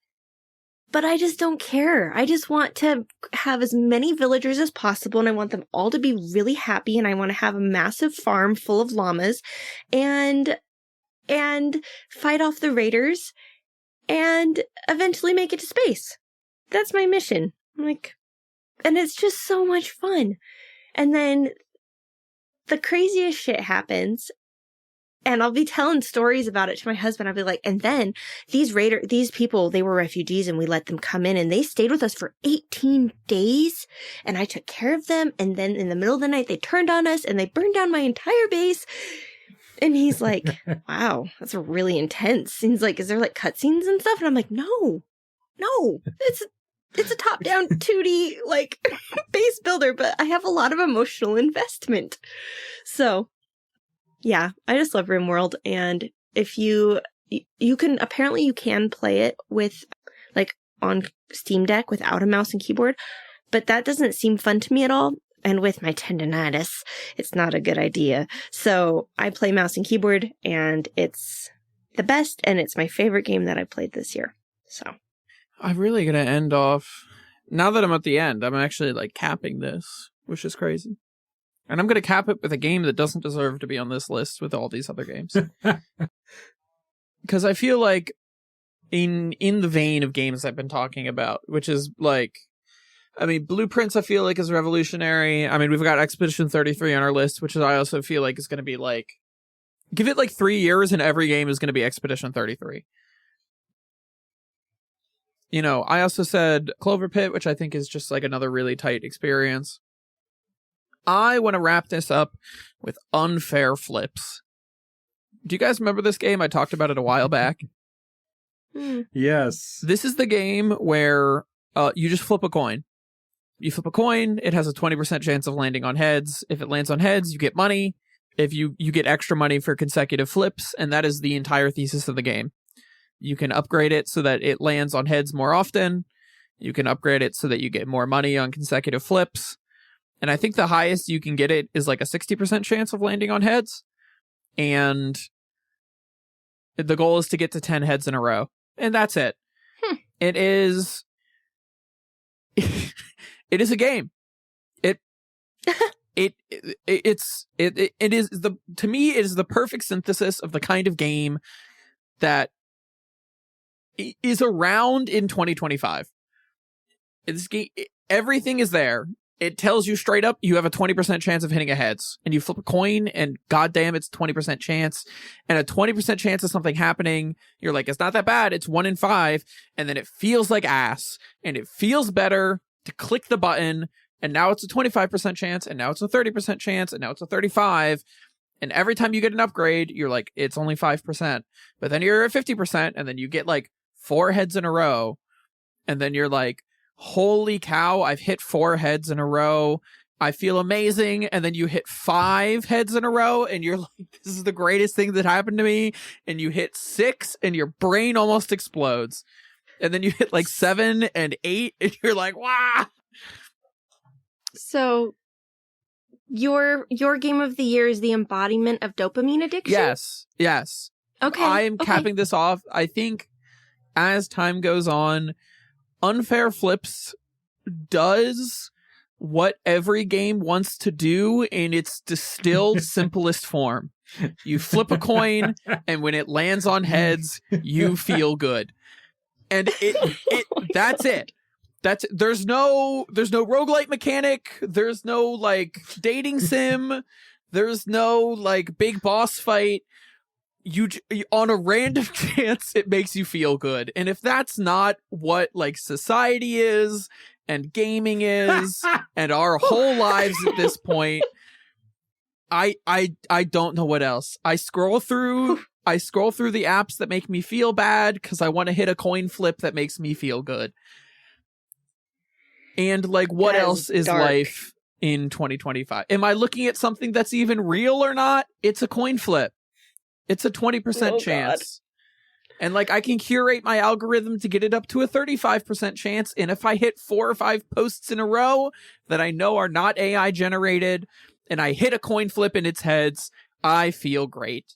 But I just don't care. I just want to have as many villagers as possible, and I want them all to be really happy, and I want to have a massive farm full of llamas and fight off the raiders and eventually make it to space. That's my mission. Like, and it's just so much fun. And then the craziest shit happens, and I'll be telling stories about it to my husband. I'll be like, and then these people, they were refugees, and we let them come in, and they stayed with us for 18 days, and I took care of them. And then in the middle of the night, they turned on us, and they burned down my entire base. And he's like, wow, that's really intense. And he's like, is there like cutscenes and stuff? And I'm like, no, it's a top-down 2D like base builder, but I have a lot of emotional investment. So yeah, I just love RimWorld. And if you can play it with like on Steam Deck without a mouse and keyboard, but that doesn't seem fun to me at all. And with my tendonitis, it's not a good idea. So I play mouse and keyboard, and it's the best, and it's my favorite game that I played this year. So I'm really going to end off, now that I'm at the end, I'm actually like capping this, which is crazy. And I'm going to cap it with a game that doesn't deserve to be on this list with all these other games. Because I feel like in the vein of games I've been talking about, which is like, I mean, Blueprints I feel like is revolutionary. I mean, we've got Expedition 33 on our list, which I also feel like is going to be like, give it like 3 years and every game is going to be Expedition 33. You know, I also said Clover Pit, which I think is just like another really tight experience. I want to wrap this up with Unfair Flips. Do you guys remember this game? I talked about it a while back. Yes. This is the game where you just flip a coin. You flip a coin, it has a 20% chance of landing on heads. If it lands on heads, you get money. If you get extra money for consecutive flips, and that is the entire thesis of the game. You can upgrade it so that it lands on heads more often. You can upgrade it so that you get more money on consecutive flips. And I think the highest you can get it is like a 60% chance of landing on heads. And the goal is to get to 10 heads in a row. And that's it. It is... It is a game. It is the, to me, it is the perfect synthesis of the kind of game that is around in 2025. Everything is there. It tells you straight up you have a 20% chance of hitting a heads, and you flip a coin, and goddamn, it's 20% chance, and a 20% chance of something happening. You're like, it's not that bad. It's 1 in 5, and then it feels like ass, and it feels better to click the button, and now it's a 25% chance, and now it's a 30% chance, and now it's a 35%, And every time you get an upgrade, you're like, it's only 5%. But then you're at 50%, and then you get like 4 heads in a row. And then you're like, holy cow, I've hit 4 heads in a row. I feel amazing. And then you hit 5 heads in a row, and you're like, this is the greatest thing that happened to me. And you hit 6, and your brain almost explodes. And then you hit like 7 and 8, and you're like, wow. So your game of the year is the embodiment of dopamine addiction? Yes. Okay. I am capping this off. I think as time goes on, Unfair Flips does what every game wants to do in its distilled simplest form. You flip a coin, and when it lands on heads, you feel good. And that's it. There's no roguelite mechanic, there's no like dating sim, there's no like big boss fight. You on a random chance, it makes you feel good. And if that's not what like society is and gaming is and our whole lives at this point, I don't know what else. I scroll through the apps that make me feel bad because I want to hit a coin flip that makes me feel good. And like, what That is else is dark. life in 2025? Am I looking at something that's even real or not? It's a coin flip. It's a 20% chance. And like, I can curate my algorithm to get it up to a 35% chance. And if I hit 4 or 5 posts in a row that I know are not AI generated, and I hit a coin flip in its heads, I feel great.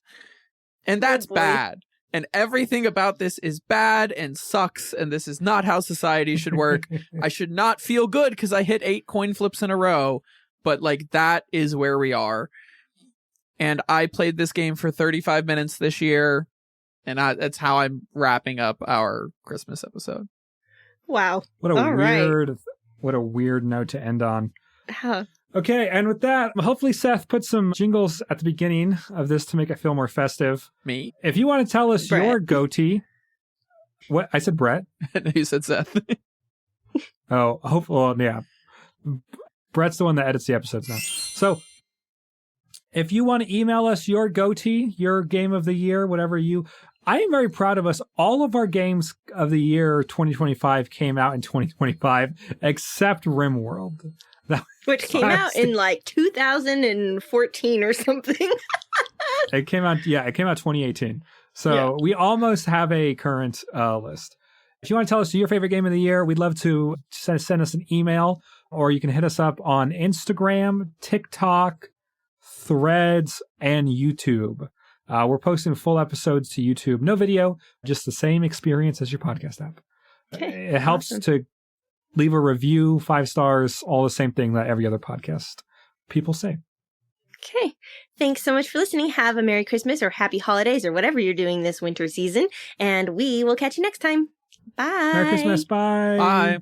And that's boy. bad. And everything about this is bad and sucks. And this is not how society should work. I should not feel good because I hit 8 coin flips in a row. But like, that is where we are. And I played this game for 35 minutes this year. And that's how I'm wrapping up our Christmas episode. Wow. What a All right. weird note to end on. Huh. Okay, and with that, hopefully Seth put some jingles at the beginning of this to make it feel more festive. Me? If you want to tell us Brett. your GOTY, what I said, Brett. You said Seth. Oh, hopefully, yeah. Brett's the one that edits the episodes now. So, if you want to email us your GOTY, your game of the year, I am very proud of us. All of our games of the year 2025 came out in 2025, except RimWorld. Which came out in like 2014 or something. It came out 2018. So we almost have a current list. If you want to tell us your favorite game of the year, we'd love to send us an email, or you can hit us up on Instagram, TikTok, Threads, and YouTube. We're posting full episodes to YouTube. No video, just the same experience as your podcast app. Okay, It helps to leave a review, 5 stars, all the same thing that every other podcast people say. Okay. Thanks so much for listening. Have a Merry Christmas or Happy Holidays or whatever you're doing this winter season. And we will catch you next time. Bye. Merry Christmas. Bye. Bye.